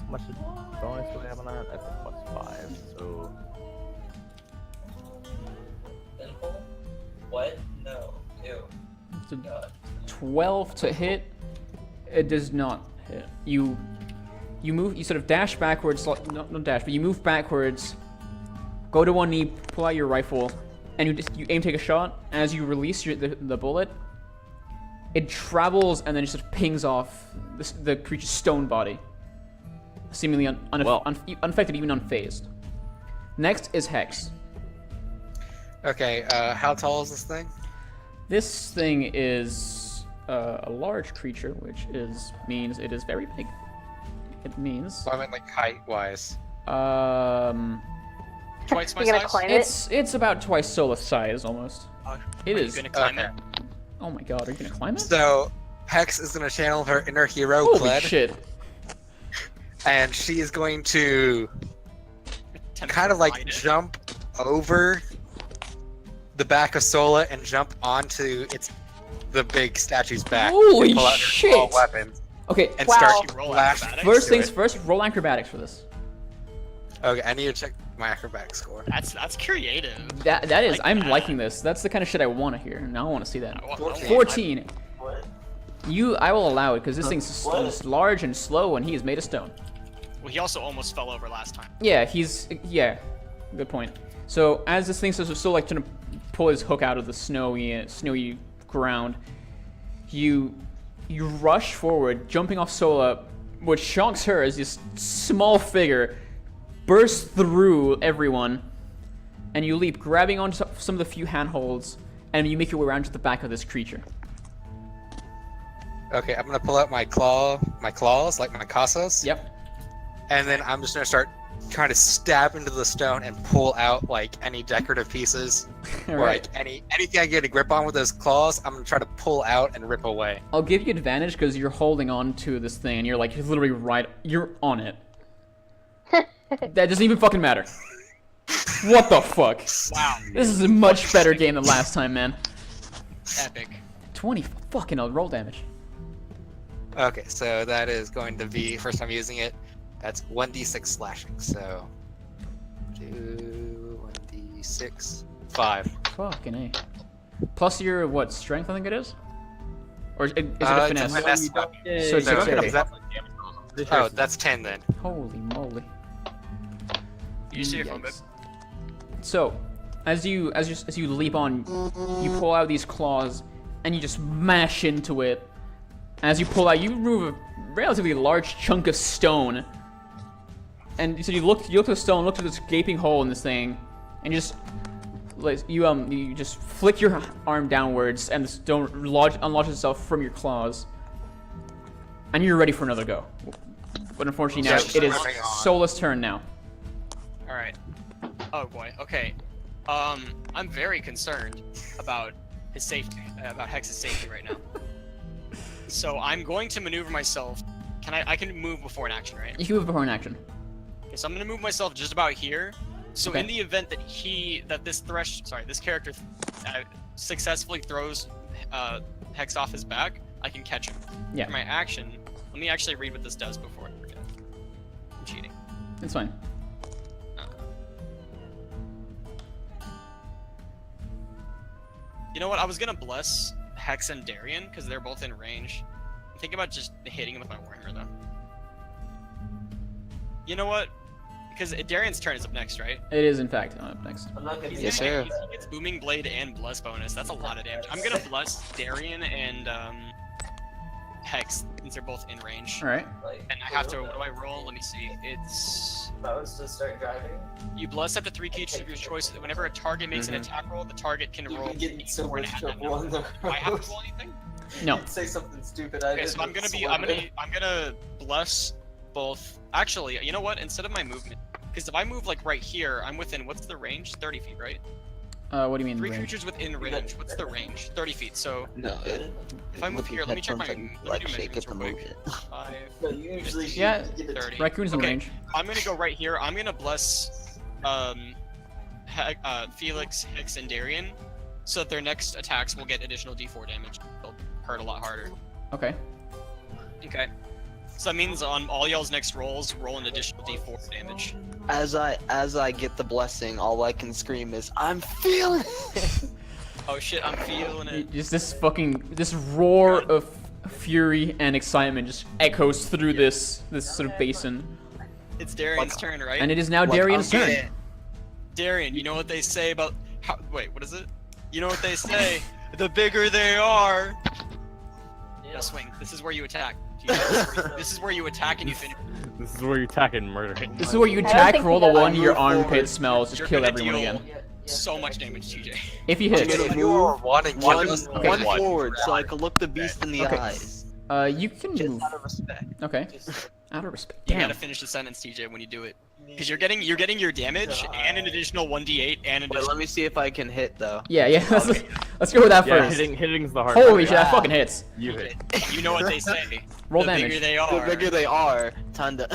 much bonus do I have on that? That's a +5. So Simple? What? No. Ew. It's a God. 12 to hit. It does not hit. You you move. You sort of dash backwards. No, not dash, but you move backwards. Go to one knee, pull out your rifle, and you aim to take a shot. As you release the bullet, it travels and then just sort of pings off the creature's stone body, seemingly unaffected, even unfazed. Next is Hex. Okay, how tall is this thing? This thing is a large creature, which means it is very big. It means Well, I meant like height-wise. Twice my You gonna size. climb it? it's about twice Solus size almost. It Are is. you gonna climb Okay. it? Oh my god, are you gonna climb it? So Hex is gonna channel her inner hero, Holy Kled, shit! and she is going to Attempt kind to of like ride it. jump over the back of Sola and jump onto the big statue's back. Holy and pull out her shit. small weapons Okay, and Wow. start She roll blasting acrobatics? first into things it. first. Roll acrobatics for this. Okay, I need to check my acrobatic score. That's creative. That is. Like I'm that. liking this. That's the kind of shit I want to hear. Now I want to see that. I want- 14. What? I will allow it because this thing's What? large and slow, and he is made of stone. Well, he also almost fell over last time. Yeah, good point. So as this thing still like trying to pull his hook out of the snowy ground, you rush forward, jumping off Sola, which shocks her as this small figure bursts through everyone, and you leap, grabbing onto some of the few handholds, and you make your way around to the back of this creature. Okay, I'm gonna pull out my claws, like my casas. Yep. And then I'm just gonna start trying to stab into the stone and pull out like any decorative pieces, All or right. like anything I get a grip on with those claws. I'm gonna try to pull out and rip away. I'll give you advantage because you're holding on to this thing, and you're literally you're on it. That doesn't even fucking matter. What the fuck? Wow. This is a much better game than last time, man. Epic. 20 fucking roll damage. Okay, so that is going to be first time using it. That's 1d6 slashing. So 1d6, 5. Fucking A. Plus your, what, strength I think it is? Or is it a It's a finesse? finesse. So it's So not gonna- is that- Oh, that's 10 then. Holy moly. You see your phone, babe? Yikes. So, as you leap on, you pull out these claws, and you just mash into it. As you pull out, you remove a relatively large chunk of stone. And so you look at the stone, look at this gaping hole in this thing, and you just flick your arm downwards, and the stone unlodges itself from your claws. And you're ready for another go. But unfortunately now, it is Sola's turn now. All right. Oh boy. Okay. I'm very concerned about his safety, about Hex's safety right now. So I'm going to maneuver myself. I can move before an action, right? You can move before an action. Okay, so I'm gonna move myself just about here. So Okay. in the event that this character successfully throws Hex off his back, I can catch him. Yeah. For my action, let me actually read what this does before I forget. I'm cheating. It's fine. You know what? I was gonna bless Hex and Darian because they're both in range. I'm thinking about just hitting him with my Warhammer though. You know what? Because Darian's turn is up next, right? It is, in fact, up next. I'm not gonna He's be Yes, gonna sir. get- He gets Booming Blade and Bless bonus. That's a lot of damage. I'm gonna bless Darian and Hex since they're both in range. Alright. like. And I have to. What do I roll? Let me see. It's If I was to start driving, you bless up to 3 creatures of your choice. Whenever a target makes an attack roll, the target can you'd roll. be getting so four and much a half. trouble on the Do I have road. to roll anything? No. You'd say something stupid. Okay, so I'm gonna bless both. Actually, you know what? Instead of my movement, because if I move like right here, I'm within what's the range? 30 feet, right? What do you mean? 3 range? creatures within range. What's the range? 30 feet. So No, if I move here, let me check my. Let me like do shake it measurements to real move quick. it. 5. No, you usually Yeah, get it 30. Raccoon's in Okay. range. I'm gonna go right here. I'm gonna bless Felix, Hicks, and Darian, so that their next attacks will get additional D4 damage. They'll hurt a lot harder. Okay. Okay. So that means on all y'all's next rolls, roll an additional D4 damage. As I get the blessing, all I can scream is, "I'm feeling it." Oh shit, I'm feeling it. Just this roar of fury and excitement just echoes through this sort of basin. It's Darian's turn, right? And it is now Darian's turn. Yeah. Darian, you know what they say about how? Wait, what is it? You know what they say? The bigger they are. Now swing. This is where you attack. This is where you attack and you finish. This is where you attack and murder. This is where you don't attack, think roll he the does. one, your Move forward. armpit smells, just You're kill gonna everyone deal again. so much damage, TJ. If you hit, Move One and one, kill Okay. one One. forward so I can look the beast in the Okay. eyes. you can Just move. out of respect. Okay. Out of respect. You Damn. gotta finish the sentence, TJ, when you do it, because you're getting your damage and an additional 1d8 and an Wait, additional. let me see if I can hit though. Yeah. Let's go with that Yeah, first. hitting's the hard Holy part. shit, that fucking hits. You hit. You know what they say. Roll the damage. bigger they The are. bigger they are, time to.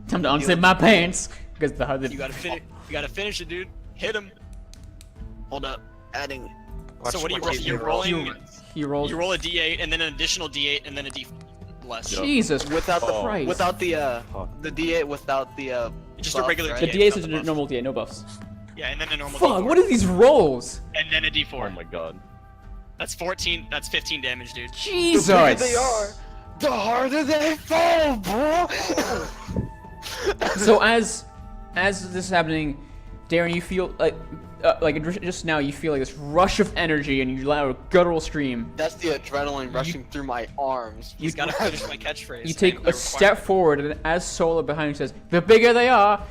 Time to unzip my pants. Because You gotta finish. You gotta finish it, dude. Hit him. Hold up, adding. So what do you roll? Watch You're rolling. he rolls. You roll a d8 and then an additional d8 and then a d. Bless. Yup. Jesus Without the Christ. without the D8 without the Just a buff, regular right? The D8 D8 is without a the buff. normal D8, no buffs. Yeah, and then a normal Fuck, d4. what are these rolls? And then a d4. Oh my god. That's 14. That's 15 damage, dude. Jesus. The bigger they are, the harder they fall, bro. So as this is happening, Darren, you feel like just now you feel like this rush of energy and you allow a guttural scream. That's the adrenaline rushing through my arms. He's gotta finish my catchphrase. You take and the a step requirement. forward, and as Sola behind you says, "The bigger they are,"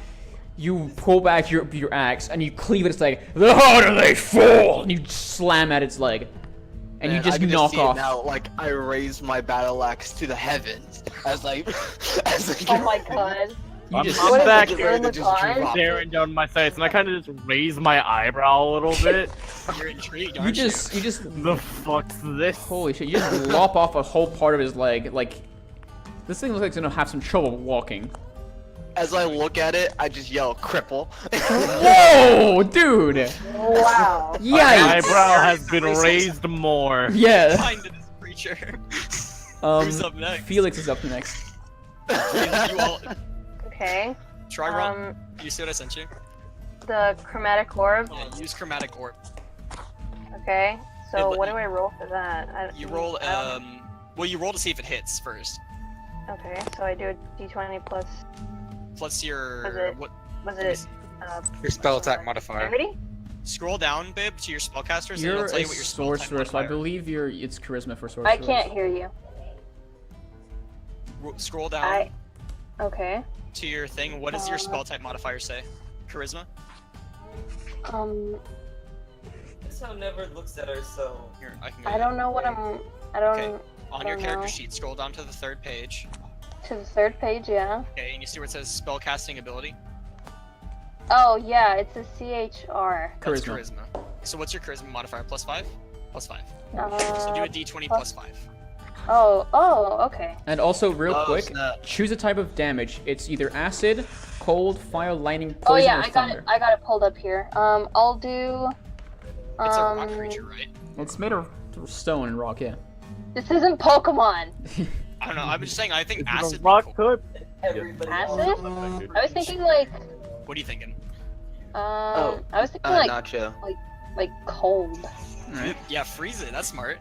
you pull back your axe and you cleave at its leg. The harder they fall, and you slam at its leg, and you Man, just I can knock see it off. now, like I raise my battle axe to the heavens as I as I Oh my god. You just I'm What is back it, ready to German just time? drop staring down my sights, and I kind of just raise my eyebrow a little bit. You're intrigued, you aren't you? just The fuck's this? holy shit! You just lop off a whole part of his leg. Like this thing looks like it's gonna have some trouble walking. As I look at it, I just yell cripple. Whoa, dude! Wow. My Yikes! eyebrow has been raised more. Yeah. Find this creature. Who's up next? Felix is up next. You all Okay. try run. You see what I sent you? The chromatic orb. Yeah, use chromatic orb. Okay. So Yeah, what but do I roll for that? You roll well, you roll to see if it hits first. Okay, so I do a d20 plus. Plus your Was it- what? Was Let me it? see. Your spell attack modifier. Dexterity? Scroll down, babe, to your spellcasters, and You're it'll tell a you what your spell type sorcerer, so I modifier. believe it's charisma for sorcerer. I can't hear you. Scroll down Okay. to your thing. What does your spell type modifier say? Charisma. This how never looks at her so. Here, I can. I don't know what I'm. I don't. Okay. On your don't character know. sheet, scroll down to the third page. To the third page, yeah. Okay, and you see where it says spellcasting ability. Oh yeah, it's a CHR. That's Charisma. charisma. So what's your charisma modifier? Plus 5? Plus 5. So do Uh, a d20 plus 5. oh, okay. And also, real Oh, quick, snap. choose a type of damage. It's either acid, cold, fire, lightning, poison, Oh yeah, or I got thunder. it. I got it pulled up here. I'll do. It's a rock creature, right? It's made of stone and rock, yeah. This isn't Pokemon. I don't know. I'm just saying. I think Is it acid. a would be rock cool. type? Everybody Acid? else. I was thinking like. What are you thinking? I was thinking Nacho. like cold. Alright. Yeah, freeze it. That's smart.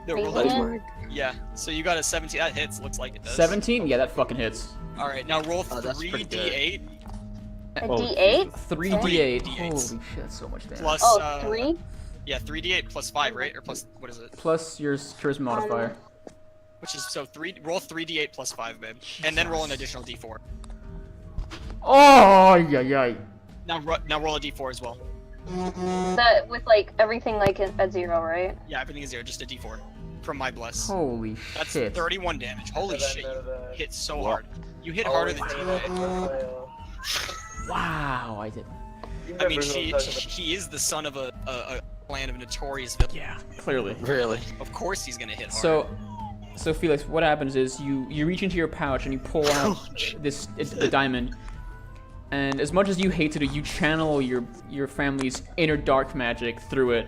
No, roll Freeze that. it? Yeah. So you got a 17. That hits. Looks like it does. 17? Yeah, that fucking hits. All right. Now roll Oh, that's pretty 3d8 A Oh, D8? 3d8. D8s. Holy shit, that's so much damage. plus. Oh, 3? Yeah, 3d8 plus 5, right? Or plus what is it? Plus your charisma modifier. Which is so roll 3d8 plus 5, babe, and then roll an additional d4. Oh, yeah. Now roll a d4 as well. That with like everything like at 0, right? Yeah, everything is 0, just a d4 from my bless. Holy That's shit. 31 damage. Holy shit, you hit so hard. You hit Oh, harder than TJ. Wow, I did. I mean, he is the son of a clan of notorious villains. Yeah, clearly. Really? Of course he's gonna hit hard. So Felix, what happens is you reach into your pouch and you pull out the diamond, and as much as you hate to do, you channel your family's inner dark magic through it,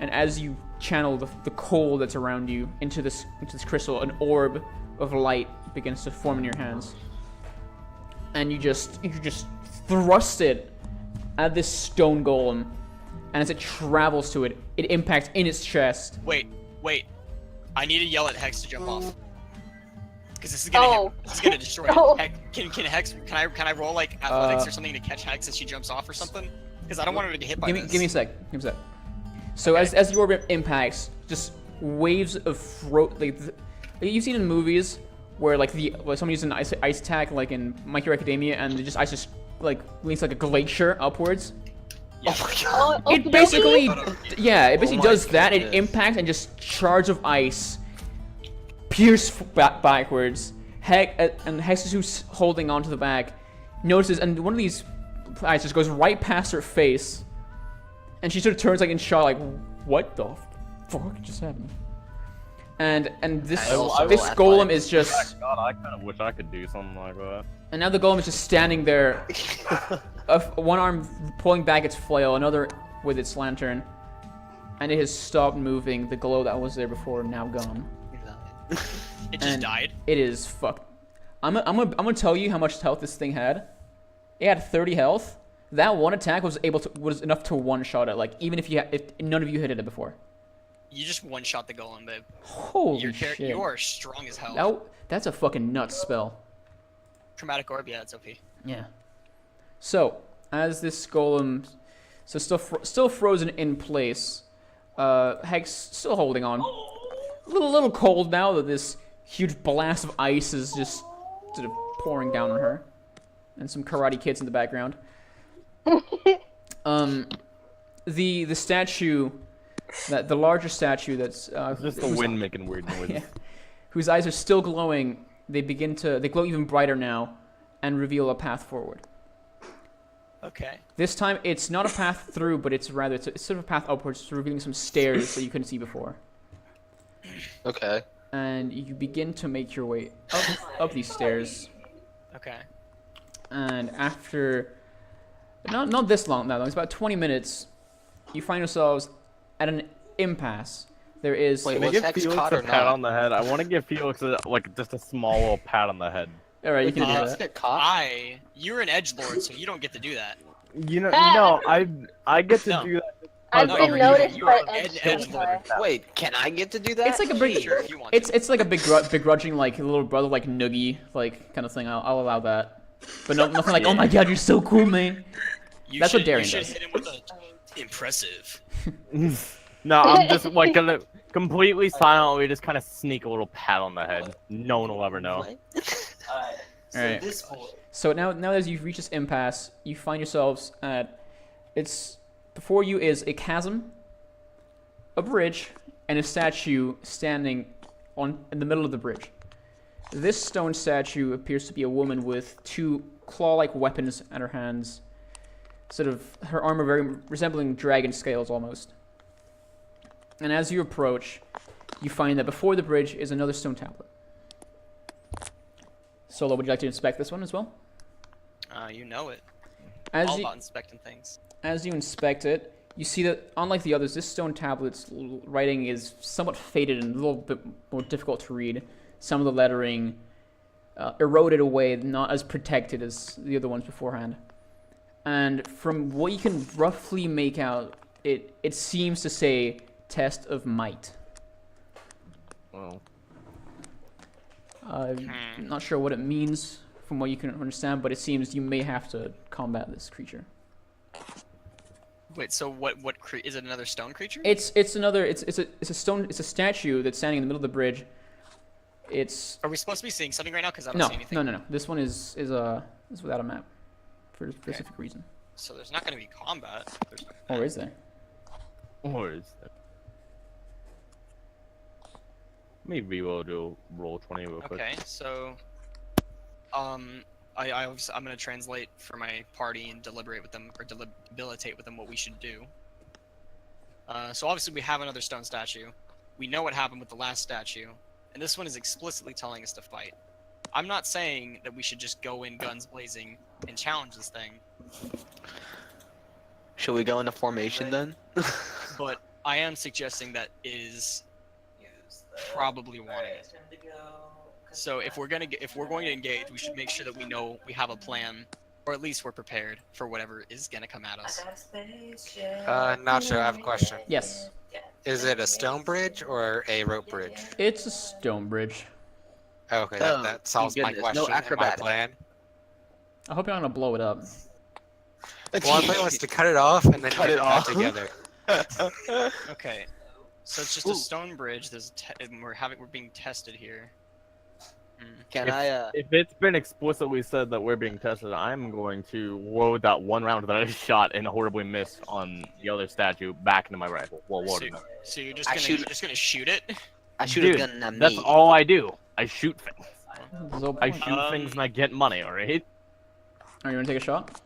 and as you channel the coal that's around you into this crystal, an orb of light begins to form in your hands, and you just thrust it at this stone golem, and as it travels to it, it impacts in its chest. Wait. I need to yell at Hex to jump off. Because this is gonna Oh. this is gonna destroy No. it. Can Hex can I roll like athletics or something to catch Hex as she jumps off or something? Because I don't want her to get hit by this. Give me a sec. Give me a sec. So as the orb impacts, just waves of you've seen in movies where like someone uses an ice attack like in My Hero Academia and ice just like links like a glacier upwards. Yeah. Oh, It basically, yeah, it basically my does that. It goodness. impacts and just shards of ice pierce backwards. And Hex, who's holding onto the back, notices, and one of these ice just goes right past her face, and she sort of turns like in shock, like, "What the fuck just happened?" And this also this roll golem athletics. is just, God, I kind of wish I could do something like that. and now the golem is just standing there, one arm pulling back its flail, another with its lantern, and it has stopped moving. The glow that was there before now gone. It just And died. It is fucked. I'm gonna tell you how much health this thing had. It had 30 health. That one attack was enough to one shot it. Like even if none of you hit it before. You just one shot the golem, babe. Holy shit! You are strong as hell. That's a fucking nuts spell. Chromatic orb, yeah, it's OP. Yeah. So as this golem, still frozen in place, Hex still holding on. A little cold now that this huge blast of ice is just sort of pouring down on her, and some karate kids in the background. The statue, the larger statue that's It's just the wind making weird noises. yeah, whose eyes are still glowing. They glow even brighter now, and reveal a path forward. Okay. This time, it's not a path through, but it's sort of a path upwards, revealing some stairs that you couldn't see before. Okay. And you begin to make your way up these stairs. Okay. And after not this long, it's about 20 minutes, you find yourselves at an impasse. There is Wait, Can I was give Hex Felix caught a or pat not? on the head? I want to give Felix like just a small little pat on the head. all right. You can Did do Hex that. get caught? You're an edgelord, so you don't get to do that. You know, no, I get to No. do that. I've No, been you- noticed you by are an edgelord. Wait, can I get to do that? It's like a big, Sure, if you want it's like a begrudging like little brother like noogie like kind of thing. I'll allow that, but nothing like oh my god you're so cool man. You That's what should, Darian you should does. hit him with a impressive. No, I'm just like gonna completely silently just kind of sneak a little pat on the head. No one will ever know. Alright. So Alright. this boy. So now as you've reached this impasse, you find yourselves at before you is a chasm, a bridge, and a statue standing in the middle of the bridge. This stone statue appears to be a woman with two claw-like weapons at her hands, sort of her armor very resembling dragon scales almost. And as you approach, you find that before the bridge is another stone tablet. Solo, would you like to inspect this one as well? You know it. As All you, about inspecting things. As you inspect it, you see that, unlike the others, this stone tablet's writing is somewhat faded and a little bit more difficult to read. Some of the lettering eroded away, not as protected as the other ones beforehand. And from what you can roughly make out, it seems to say, Test of Might. Well, I'm not sure what it means from what you can understand, but it seems you may have to combat this creature. Wait, so what is it? Another stone creature? It's a statue that's standing in the middle of the bridge. Are we supposed to be seeing something right now? Because I don't No, see anything. no. This one is without a map for a specific reason. So there's not going to be combat. Or is there? or is that? Maybe we'll do roll 20 real quick. Okay, so I'm gonna translate for my party and deliberate with them or debilitate with them what we should do. So obviously we have another stone statue. We know what happened with the last statue, and this one is explicitly telling us to fight. I'm not saying that we should just go in guns blazing and challenge this thing, Should we go into formation then? but I am suggesting that is probably wanting it. So if we're going to engage, we should make sure that we know we have a plan, or at least we're prepared for whatever is going to come at us. Nacho, I have a question. Yes. Is it a stone bridge or a rope bridge? It's a stone bridge. Okay, Oh, that solves my goodness, question no and my acrobatics. plan. I hope you're not gonna blow it up. Well, my plan was to cut it off and then Cut get it it back off. together. Okay, so it's just a stone bridge. And we're being tested here. Can if, I? If it's been explicitly said that we're being tested, I'm going to load that one round that I shot and horribly missed on the other statue back into my rifle. Well, So, loading it. so you're I just gonna shoot it? I shoot Dude, a gun at that's me. all I do. I shoot things. There's no I point. shoot things and I get money, alright? Are you gonna take a shot?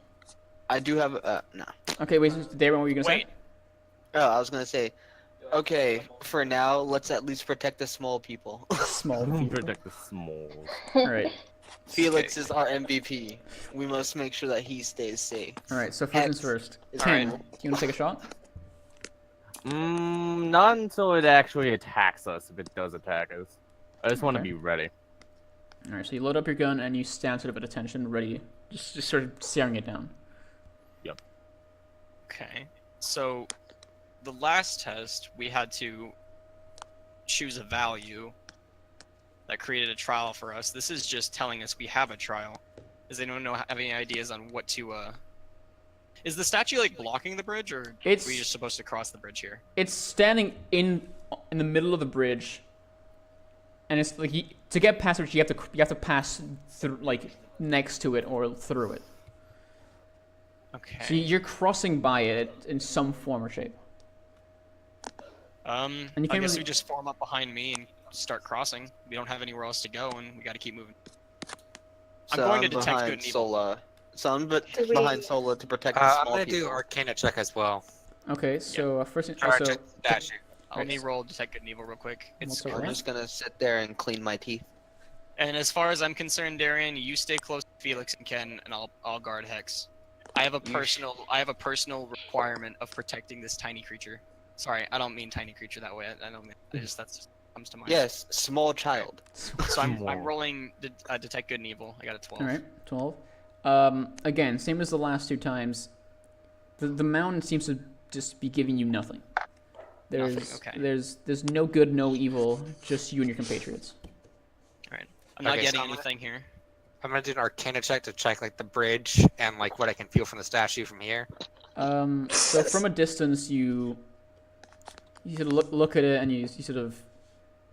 I do have no. Okay, wait. Darren, what were you gonna Wait. Oh, I was gonna say. Okay, for now, let's at least protect the small people. say? Small. Protect the smalls. All right. Felix is our MVP. We must make sure that he stays safe. All right. So first things X first. is Ken, cool. you wanna take a shot? Not until it actually attacks us, if it does attack us. I just want to Okay. be ready. All right. So you load up your gun and you stand sort of at attention, ready, just sort of staring it down. Okay. So, the last test we had to choose a value that created a trial for us. This is just telling us we have a trial. Does anyone have any ideas on what to Is the statue like blocking the bridge, or are we It's- just supposed to cross the bridge here? It's standing in the middle of the bridge, and it's like to get past it, you have to pass through, like next to it or through it. Okay. So you're crossing by it in some form or shape. And you I can't guess really- we just form up behind me and start crossing. We don't have anywhere else to go, and we got to keep moving. So I'm going to detect behind good and evil. Sola. So I'm Did we- behind Sola to protect the I'm small gonna do people. Arcana check as well. Okay, so first, Or so check statue. Let me roll detect good and evil real quick. It's What's up, I'm right? just gonna sit there and clean my teeth. And as far as I'm concerned, Darian, you stay close to Felix and Ken, and I'll guard Hex. I have a personal requirement of protecting this tiny creature. Sorry, I don't mean tiny creature that way. I don't mean that's just comes to mind. Yes, small child. So I'm Small. rolling detect good and evil. I got a 12. all right, 12. Again, same as the last two times. The mountain seems to just be giving you nothing. There's Nothing, okay. there's no good, no evil, just you and your compatriots. I'm not Okay, so getting I'm gonna- anything here. I'm gonna do an Arcana check to check like the bridge and like what I can feel from the statue from here. So from a distance, you sort of look at it, and you sort of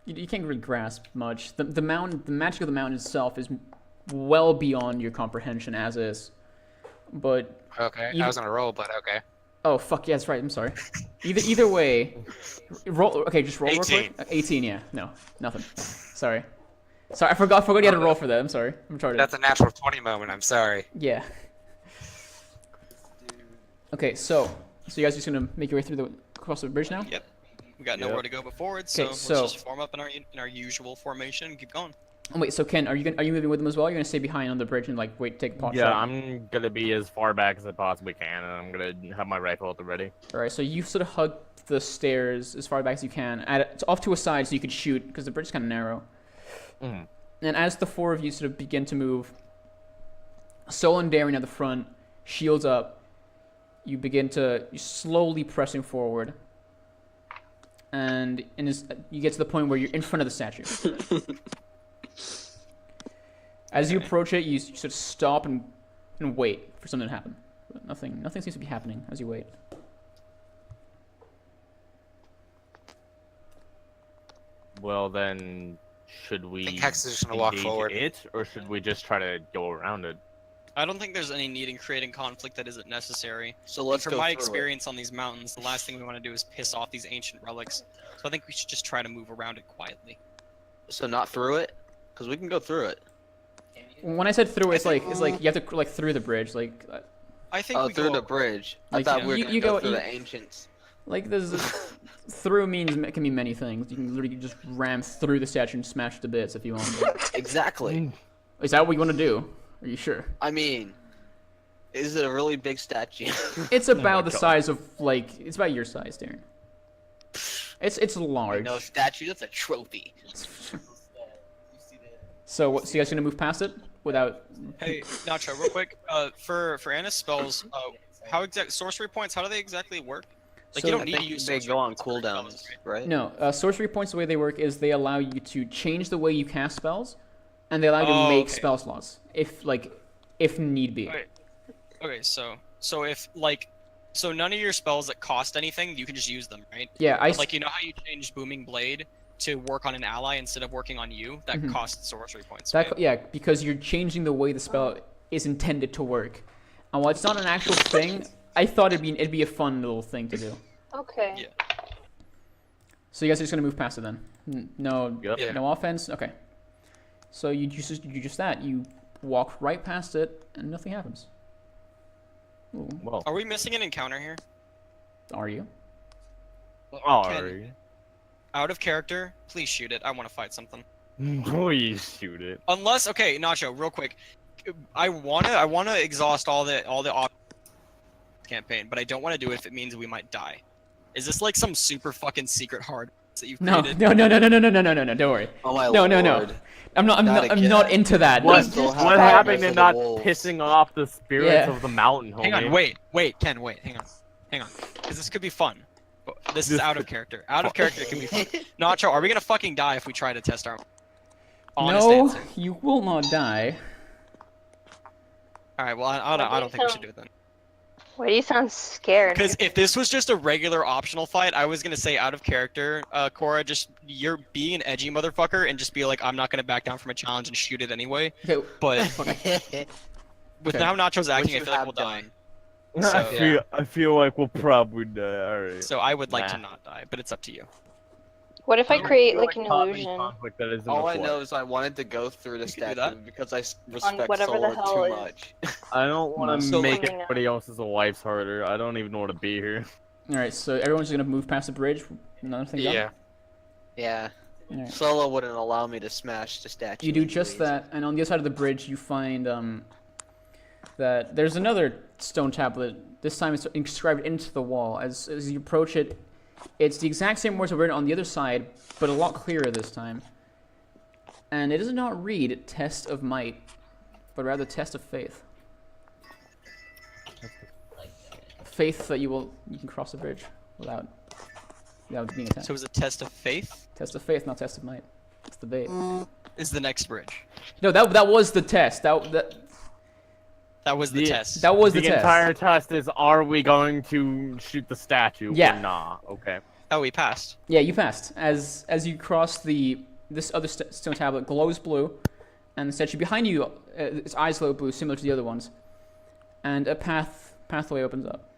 you can't really grasp much. The mountain, the magic of the mountain itself is well beyond your comprehension as is. But Okay, You- I was on a roll, but okay. oh fuck, yeah, that's right. I'm sorry. Either way, roll. Okay, just roll real 18. quick. 18, yeah. No, nothing. Sorry. Sorry, I forgot you had to roll for that. I'm sorry. I'm retarded. That's a natural 20 moment. I'm sorry. Yeah. Okay, so you guys just gonna make your way through the across the bridge now? Yep. We got Yep. nowhere to go but forward, so Okay, let's so- just form up in our usual formation and keep going. Oh, wait, so Ken, are you moving with them as well? You're gonna stay behind on the bridge and like wait, take a pot Yeah, shot? I'm gonna be as far back as I possibly can, and I'm gonna have my rifle at the ready. All right, so you sort of hug the stairs as far back as you can, it's off to a side so you could shoot because the bridge is kind of narrow. Mhm. And as the four of you sort of begin to move, Sol and Darien at the front, shields up. You slowly pressing forward, and you get to the point where you're in front of the statue. As you approach it, you sort of stop and wait for something to happen. But nothing seems to be happening as you wait. Well then, should we think Hex is just gonna walk engage forward. it, or should we just try to go around it? I don't think there's any need in creating conflict that isn't necessary. So And let's from go my through experience on these mountains, the last thing we want to do is piss off these ancient relics. So I think we should just try to move around it quietly. it. So not through it, because we can go through it. When I said through, it's like you have to like through the bridge, I think Oh, we through go the bridge. I Like, thought yeah. we were You- gonna you go go- through you- the ancients. like there's through can mean many things. You can literally just ram through the statue and smash it to bits if you want. Exactly. Is that what you want to do? Are you sure? I mean, is it a really big statue? It's about the God. size of it's about your size, Darren. It's large. No statue. That's a trophy. So what? So you guys gonna move past it without? Hey, Nacho, real quick. For Anna's spells, how exact sorcery points? How do they exactly work? Like So you I don't need to think use they sorcery go on points for cooldowns, spells, right? right? No, sorcery points, the way they work is they allow you to change the way you cast spells, and they allow you to Oh, make okay. spell slots if need be. Okay. Okay, so if like, so none of your spells that cost anything, you can just use them, right? Yeah, But like, you know how you changed Booming Blade to work on an ally instead of working on you? That Mhm. costs sorcery points. that Right? yeah, because you're changing the way the spell is intended to work, and while it's not an actual thing, I thought it'd be a fun little thing to do. Okay. Yeah. So you guys are just gonna move past it then? No, Yep. Yeah. no offense. Okay. So you just that you walk right past it and nothing happens. Ooh, Well, Are we missing an encounter here? are you? sorry. Out of character, please shoot it. I want to fight something. Please shoot it. Unless, okay, Nacho, real quick. I wanna exhaust all the campaign, but I don't want to do it if it means we might die. Is this like some super fucking secret hard that you've No, created? no. Don't worry. Oh my No, lord. no, no. I'm Not not again. into that. What, still have what five happened more to for the not wolves. pissing off the spirits Yeah. of the mountain, homie? Hang on, wait, Ken, wait, hang on, because this could be fun. But this is This out of could- character. Out of character, it can be fun. Nacho, are we gonna fucking die if we try to test our honest No, answer? you will not die. All right, well, I don't think we should do it then. Why do you sound scared? Because if this was just a regular optional fight, I was gonna say out of character, Cora, just you're being an edgy motherfucker and just be like, I'm not gonna back down from a challenge and shoot it anyway. Okay, But with Okay. how Nacho's acting, I you feel like have we'll die. done. I feel like we'll probably die. Alright. So I would like to Nah. not die, but it's up to you. What if I don't create feel like an causing illusion conflict that isn't All I before. know is I wanted to go through the You can do statue that. because I respect whatever the Solo hell too is- much. I don't want to So, make like- anybody else's lives harder. I don't even want to be here. all right. So everyone's just gonna move past the bridge. Nothing done? Yeah. Yeah. All right. Solo wouldn't allow me to smash the statue. You do just anyways. that, and on the other side of the bridge, you find that there's another stone tablet. This time, it's inscribed into the wall. As you approach it, it's the exact same words that were written on the other side, but a lot clearer this time. And it does not read "test of might," but rather "test of faith." Faith that you can cross the bridge without being attacked. So it was a test of faith. Test of faith, not test of might. That's the bait. Is the next bridge? No, that was the test. That was the test. That was the test. entire test is: are we going to shoot the statue? Yeah. Or nah. Okay. Oh, we passed. Yeah, you passed. As you cross this other stone tablet glows blue, and the statue behind you, its eyes glow blue, similar to the other ones, and a pathway opens up,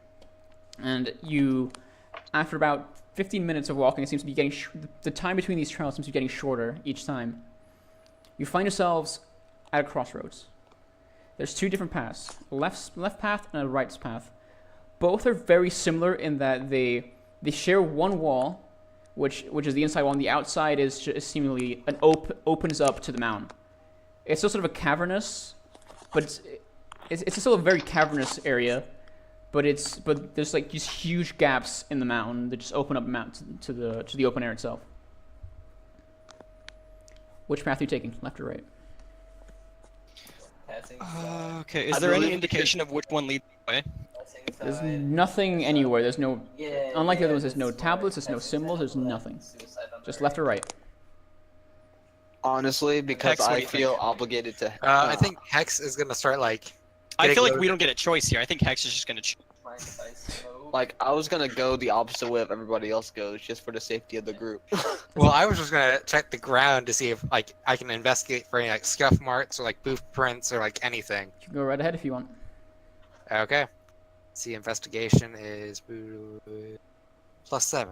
and you, after about 15 minutes of walking, it seems to be getting the time between these trails seems to be getting shorter each time. You find yourselves at a crossroads. There's two different paths, a left path and a right path. Both are very similar in that they share one wall, which is the inside wall, and the outside is just seemingly opens up to the mountain. It's still sort of a cavernous, but it's still a very cavernous area, but there's like these huge gaps in the mountain that just open up the mountain to the open air itself. Which path are you taking, left or right? Okay. Is there any indication of which one leads the way? There's nothing anywhere. There's no, unlike the other ones, there's no tablets, there's no symbols, there's nothing. Just left or right. Honestly, because Hex, what do I you feel think? obligated to. I think Hex is gonna start like. I getting feel like we loaded. don't get a choice here. I think Hex is just gonna. Like, I was gonna go the opposite way of everybody else goes, just for the safety of the group. Well, I was just gonna check the ground to see if like I can investigate for any like scuff marks or like boot prints or like anything. You can go right ahead if you want. Okay. See, investigation is +7.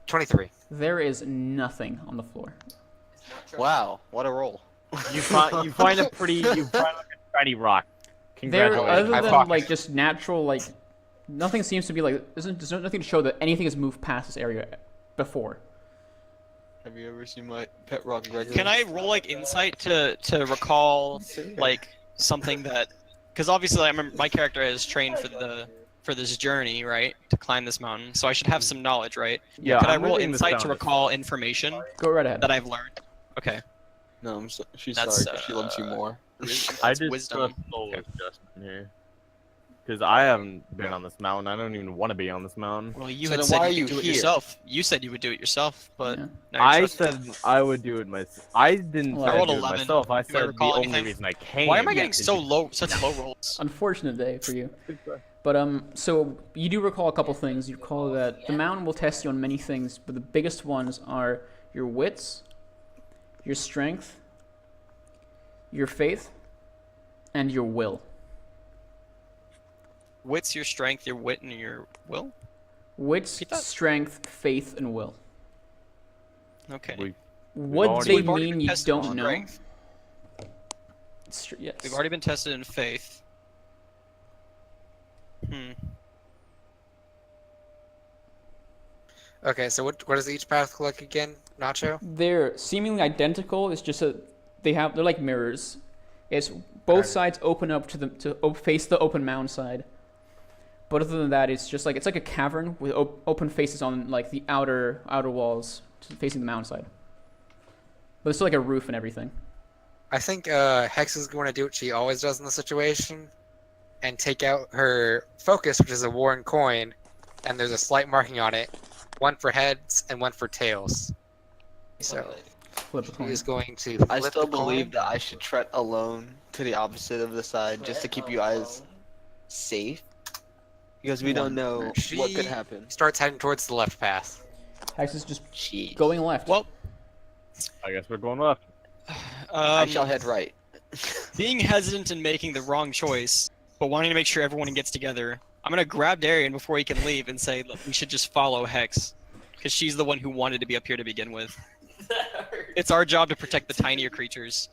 23. There is nothing on the floor. Wow, what a roll. You find a pretty like a shiny rock. There, Congratulations. other I've than talked- like just natural, like nothing seems to be like there's nothing to show that anything has moved past this area before. Have you ever seen my pet rock regular? Can I roll like insight to recall like something that? Because obviously, I remember my character has trained for this journey, right, to climb this mountain. So I should have some knowledge, right? Yeah. Could I I'm roll writing this insight to down. recall information Go right ahead. that I've learned? Okay. No, she's That's, sorry, 'cause she loves you more. I That's just wisdom. put a soul adjustment here. because I haven't been on this mountain. I don't even want to be on this mountain. Well, you So had then said why are you you could do it here? yourself. You said you would do it yourself, but Yeah. now you're I trusting- said I would do it myself. I didn't Well, say I I'd rolled do it 11. myself. I Do I said the recall only anything? reason I came. Why am I getting is so because- low, such low rolls? Unfortunate day for you. But so you do recall a couple things. You recall that the mountain will test you on many things, but the biggest ones are your wits, your strength, your faith, and your will. Wit's your strength, your wit, and your will? Wits, Repeat that. strength, faith, and will. Okay. We- What already- they We've already mean been you tested don't on know. strength. Yes. We've already been tested in faith. Okay, so what does each path look like again, Nacho? They're seemingly identical. It's just that they're like mirrors. It's both Alright. sides open up to face the open mountain side. But other than that, it's like a cavern with open faces on like the outer walls facing the mountain side. But there's still like a roof and everything. I think Hex is going to do what she always does in the situation, and take out her focus, which is a worn coin, and there's a slight marking on it, one for heads and one for tails. So Flip a she coin. is going to. I flip still the coin. believe that I should tread alone to the opposite of the side just to keep you guys safe. Because we don't know what She could happen. starts heading towards the left path. Hex is just Jeez. going left. Well, I guess we're going left. I shall head right. being hesitant and making the wrong choice, but wanting to make sure everyone gets together, I'm gonna grab Darian before he can leave and say, look, we should just follow Hex, because she's the one who wanted to be up here to begin with. It's our job to protect the tinier creatures.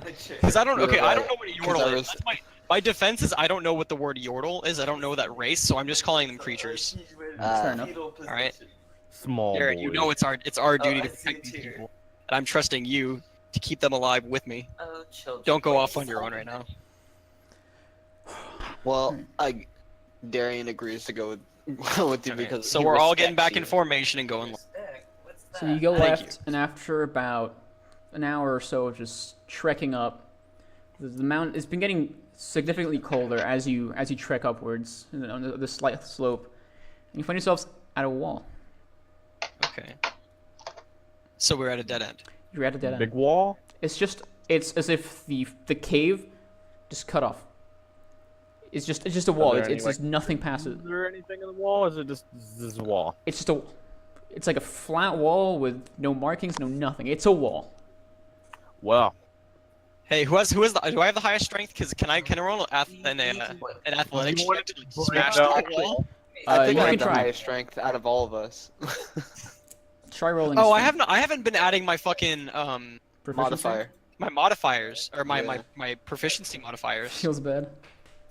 Because I don't know what a yordle is. That's my defense is I don't know what the word yordle is. I don't know that race, so I'm just calling them creatures. Fair enough. Alright. Small Darian, boys. you know it's our duty to protect these people. And I'm trusting you to keep them alive with me. Don't go off on your own right now. Well, Darian agrees to go with you Okay, because so he we're all getting respects back you. in formation and going. So you go Thank left, and after about an hour or so of just trekking up, the mountain it's been getting significantly colder as you trek upwards on the slight slope, and you find yourselves at a wall. Okay. So we're at a dead end. You're at a dead Big end. wall. It's as if the cave just cut off. It's just a wall. there It's any, just nothing past it. Is there anything in the wall? Or is it just this wall? It's just it's like a flat wall with no markings, no nothing. It's a wall. Well, Hey, do I have the highest strength? Because can I roll an athletics You check to wanted- smash No. through the wall? I think you I can have the try. highest strength out of all of us. Try rolling. Oh, strength. I haven't been adding my fucking Proficiency? Modifier. my modifiers or Yeah. my proficiency modifiers. Feels bad.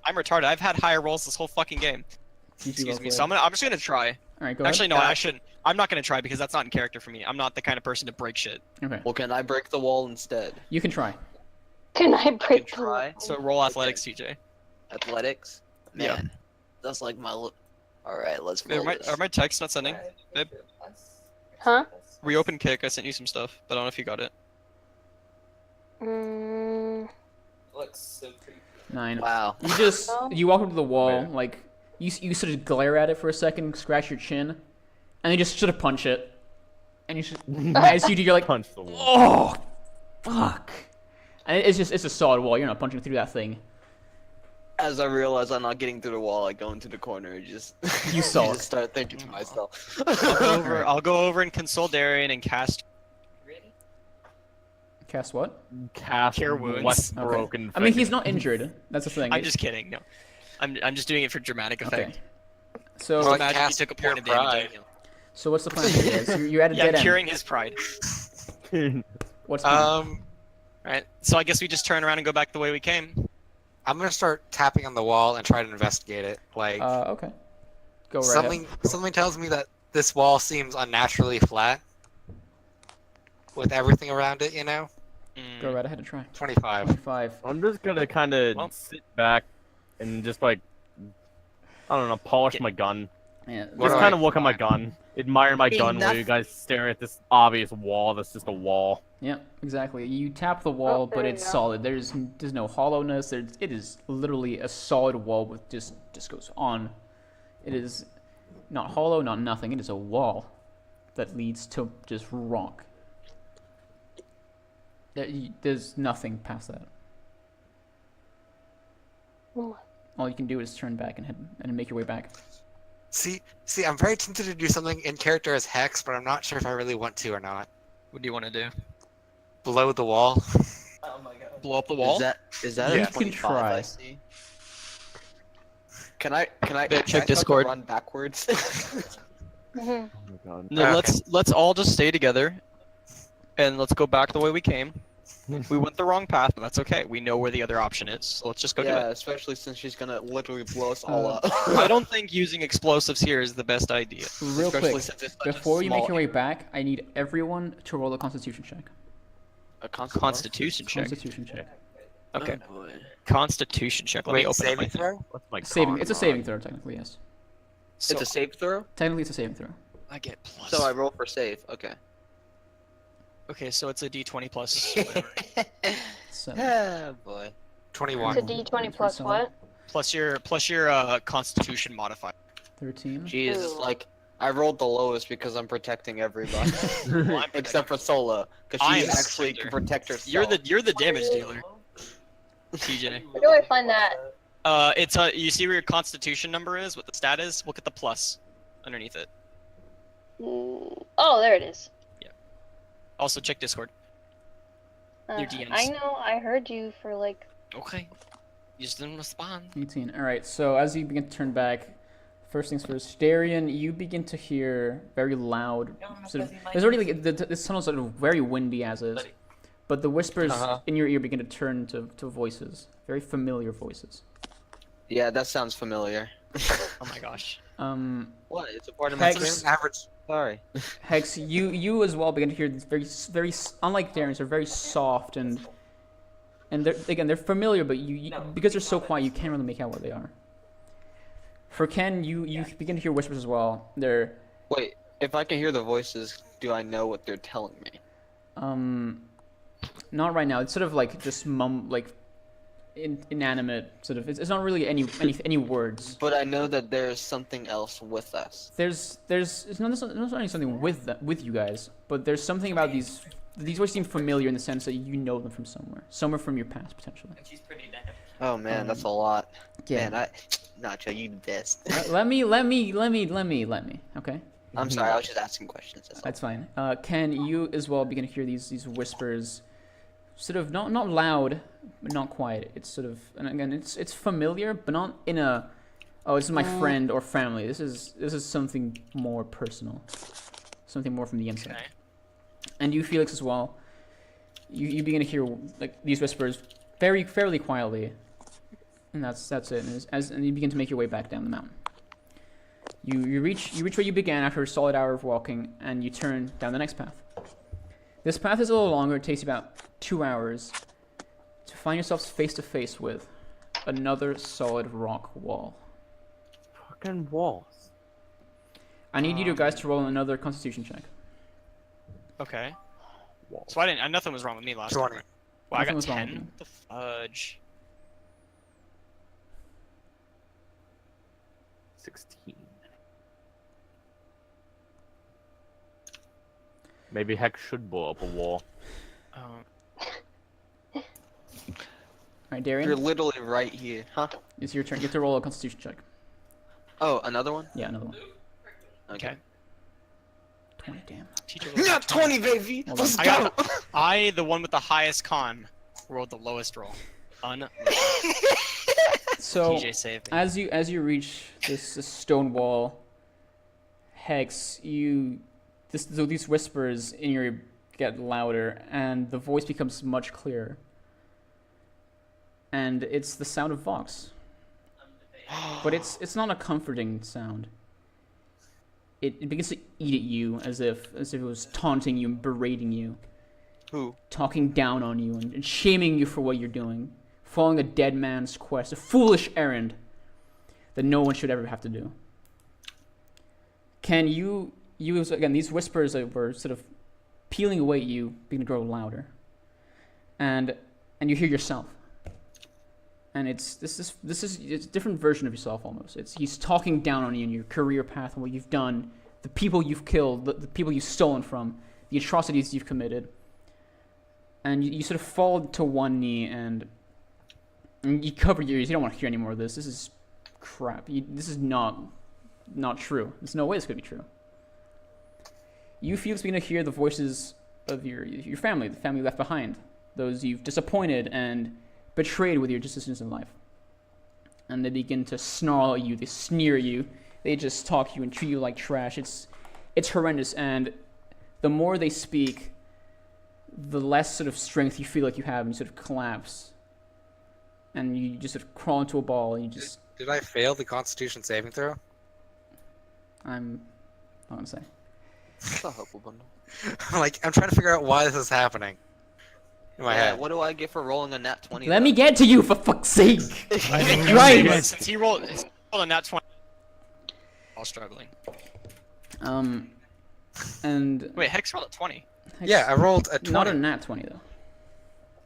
I'm retarded. I've had higher rolls this whole fucking game. GG, Excuse well me. played. So I'm just gonna try. All right, go Actually, ahead. no, I shouldn't. I'm not gonna try because that's not in character for me. I'm not the kind of person to break shit. Okay, Well, can I break the wall instead? you can try. Can I I can break the try. So roll athletics, TJ. Athletics? Yeah. Man, that's like my... Alright, let's roll this. Are my texts not sending? Babe? Huh? Reopen kick. I sent you some stuff, but I don't know if you got it. Mm, Looks so creepy. 9. Wow. You walk up to the wall, Wait. like you sort of glare at it for a second, scratch your chin, and then just sort of punch it. And you just, as you do, you're like, punch the wall. oh, fuck. And it's a solid wall. You're not punching through that thing. As I realize I'm not getting through the wall, I go into the corner and just... You saw it. just start thinking to myself. I'll go over and console Darian and cast. Cast what? Cast Cure wounds. what's Okay. broken. I mean, he's fingers. not injured. That's the thing. I'm just kidding. No, I'm just doing it for dramatic effect. Okay. So, So Like imagine cast he took a pure point of damage. pride. so what's the plan for you guys? You're at a Yeah, dead I'm end. curing his pride. What's the plan? Right. So I guess we just turn around and go back the way we came. I'm gonna start tapping on the wall and try to investigate it. Like Okay. Go right ahead. something tells me that this wall seems unnaturally flat with everything around it. You know, Go right ahead and try. 25. 25. I'm just gonna kind of Well- sit back and just like, I don't know, polish Get- my gun. Yeah, What Just do kind I of look at my gun, admire my gun while Enough. you guys stare at this obvious wall that's just a wall. Yeah, exactly. You tap the wall, but there it's you go. solid. There's no hollowness. It is literally a solid wall with just goes on. It is not hollow, not nothing. It is a wall that leads to just rock. There's nothing past that. Hmm. All you can do is turn back and head and make your way back. see? I'm very tempted to do something in character as Hex, but I'm not sure if I really want to or not. What do you want to do? Below the wall. Oh my god. Blow up the wall? Is that Yeah. a You can 25 try. I see? Can I Check start to Discord. run backwards? Mhm. Oh my god. No, Okay. let's all just stay together, and let's go back the way we came. We went the wrong path, but that's okay. We know where the other option is, so let's just go do yeah, it. especially since she's gonna literally blow us all up. I don't think using explosives here is the best idea. Real Especially quick, since it's such a before you make small your way back, I need everyone to roll a Constitution check. A constant Constitution check. Constitution check. Okay. Oh, boy. Constitution check. Let me Wait, open up my saving thing. throw? What's my Saving. con It's a mod? saving throw, technically. Yes. So It's a save throw? Technically, it's a saving throw. I get plus. So I roll for save. Okay. Okay, so it's a D20 plus whatever. So Oh boy. 21. It's a D20 plus what? plus your Constitution modifier. 13. Jesus, Ooh. like I rolled the lowest because I'm protecting everybody, Well, I'm except for Sola, because I she am a actually defender. can protect herself. You're the damage dealer, TJ. Where do I find that? It's you see where your Constitution number is, what the stat is. Look at the plus underneath it. Oh, there it is. Also check Discord. Your DMs. I know. I heard you for like. Okay. You just didn't respond. 18. All right. So as you begin to turn back, first things first, Darian, you begin to hear very loud. Sort of, there's already like this tunnel's sort of very windy as is, but the whispers in your ear begin to turn to voices, very familiar voices. Yeah, that sounds familiar. Oh my gosh. What? It's a part of my Hex. dream. Just an average. Sorry. Hex, you as well begin to hear these very unlike Darian's, they're very soft and they're familiar, but you because they're so quiet, you can't really make out what they are. For Ken, you begin to hear whispers as well. They're Wait, if I can hear the voices, do I know what they're telling me? not right now. It's sort of like just inanimate sort of. It's not really any words. But I know that there's something else with us. There's not necessarily something with you guys, but there's something about these voices seem familiar in the sense that you know them from somewhere from your past potentially. She's pretty damn. Oh man, that's a lot. Yeah. Man, Nacho, you the best. Let me. Okay, I'm sorry, I was just asking questions. That's all. that's fine. Ken, you as well begin to hear these whispers, sort of not loud, but not quiet. It's sort of, and again, it's familiar, but not in a, oh, this is my friend or family. This is something more personal, something more from the inside. Okay. And you, Felix, as well. You begin to hear like these whispers fairly quietly, and that's it. And you begin to make your way back down the mountain. You reach where you began after a solid hour of walking, and you turn down the next path. This path is a little longer. It takes you about 2 hours to find yourselves face to face with another solid rock wall. Fucking walls. I need you guys to roll another Constitution check. Okay. Walls. So I didn't. Nothing was wrong with me last time. 20. Right? Well, I Nothing got was wrong 10. with you. What the fudge? 16. Maybe Hex should blow up a wall. All right, Darian, You're literally right here, huh? it's your turn. You have to roll a Constitution check. Oh, another one? Yeah, another one. Okay. 20, damn. Teacher rolled Not a 20. 20, baby. Hold Let's I go. got I, the one with the highest con, rolled the lowest roll. So TJ saved me. as you reach this stone wall, Hex, so these whispers in your ear get louder, and the voice becomes much clearer. And it's the sound of Vox, but it's not a comforting sound. It begins to eat at you as if it was taunting you and berating you, Who? talking down on you and shaming you for what you're doing, following a dead man's quest, a foolish errand that no one should ever have to do. Ken, again, these whispers were sort of peeling away at you, beginning to grow louder, and you hear yourself, and this is a different version of yourself almost. He's talking down on you in your career path and what you've done, the people you've killed, the people you've stolen from, the atrocities you've committed, and you sort of fall to one knee and you cover your ears. You don't want to hear any more of this. This is crap. This is not true. There's no way this could be true. You feel beginning to hear the voices of your family, the family left behind, those you've disappointed and betrayed with your existence in life. And they begin to snarl at you, they sneer at you, they just talk to you and treat you like trash. It's horrendous, and the more they speak, the less sort of strength you feel like you have, and you sort of collapse. And you just sort of crawl into a ball, and you just... Did I fail the Constitution saving throw? I'm not gonna say. It's a hopeful bundle. I'm trying to figure out why this is happening. In my head. What do I get for rolling a nat 20? Let me get to you, for fuck's sake! I think Right. since he rolled a nat 20, all struggling. And... Wait, Hex rolled a 20. Yeah, I rolled a 20. Not a nat 20, though.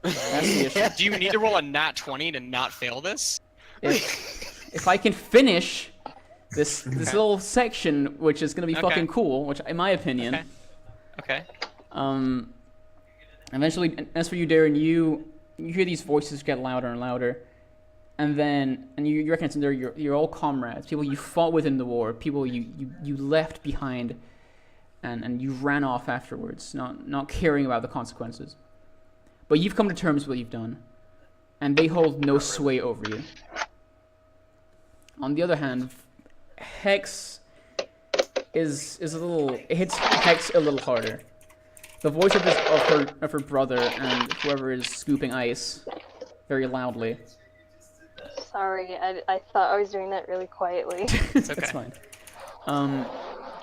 That's the issue. Do you need to roll a nat 20 to not fail this? If I can finish this little section, which is gonna be fucking cool, which in my opinion. Okay. Eventually, as for you, Darren, you hear these voices get louder and louder, and you recognize they're your old comrades, people you fought with in the war, people you left behind, and you ran off afterwards, not caring about the consequences. But you've come to terms with what you've done, and they hold no sway over you. On the other hand, Hex is a little... It hits Hex a little harder. The voice of her brother and whoever is scooping ice very loudly. Sorry, I thought I was doing that really quietly. It's okay. That's fine.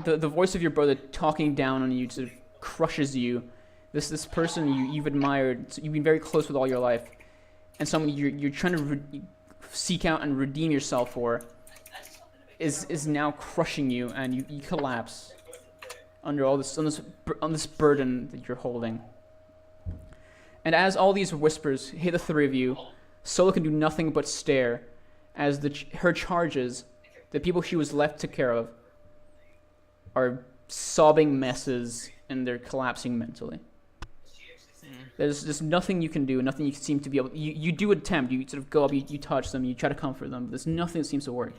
The voice of your brother talking down on you sort of crushes you. This person you've admired, you've been very close with all your life, and someone you're trying to seek out and redeem yourself for, is now crushing you, and you collapse under all this on this burden that you're holding. And as all these whispers hit the three of you, Solo can do nothing but stare as her charges, the people she was left to care of, are sobbing messes and they're collapsing mentally. There's nothing you can do, nothing you seem to be able... You do attempt, you sort of go up, you touch them, you try to comfort them, but there's nothing that seems to work.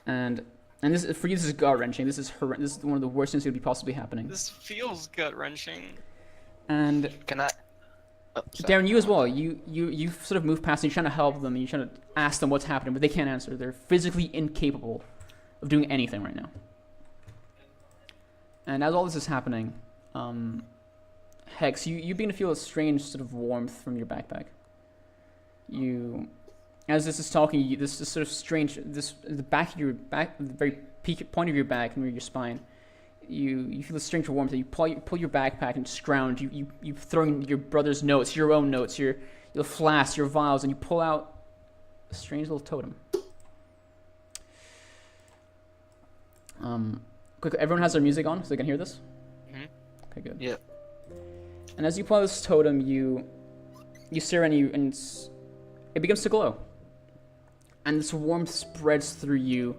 And this, for you, this is gut-wrenching. This is one of the worst things that could be possibly happening. This feels gut-wrenching. And... Can I... Oh, sorry. Darren, you as well. You sort of move past and you're trying to help them, and you're trying to ask them what's happening, but they can't answer. They're physically incapable of doing anything right now. And as all this is happening, Hex, you begin to feel a strange sort of warmth from your backpack. As this is talking, this is sort of strange. The very point of your back near your spine, you feel a strange warmth. You pull your backpack and scrounge. You throw in your brother's notes, your own notes, your flasks, your vials, and you pull out a strange little totem. Quick, everyone has their music on, so they can hear this. Mm-hmm. Okay, good. Yep. And as you pull out this totem, you stare and it begins to glow. And this warmth spreads through you,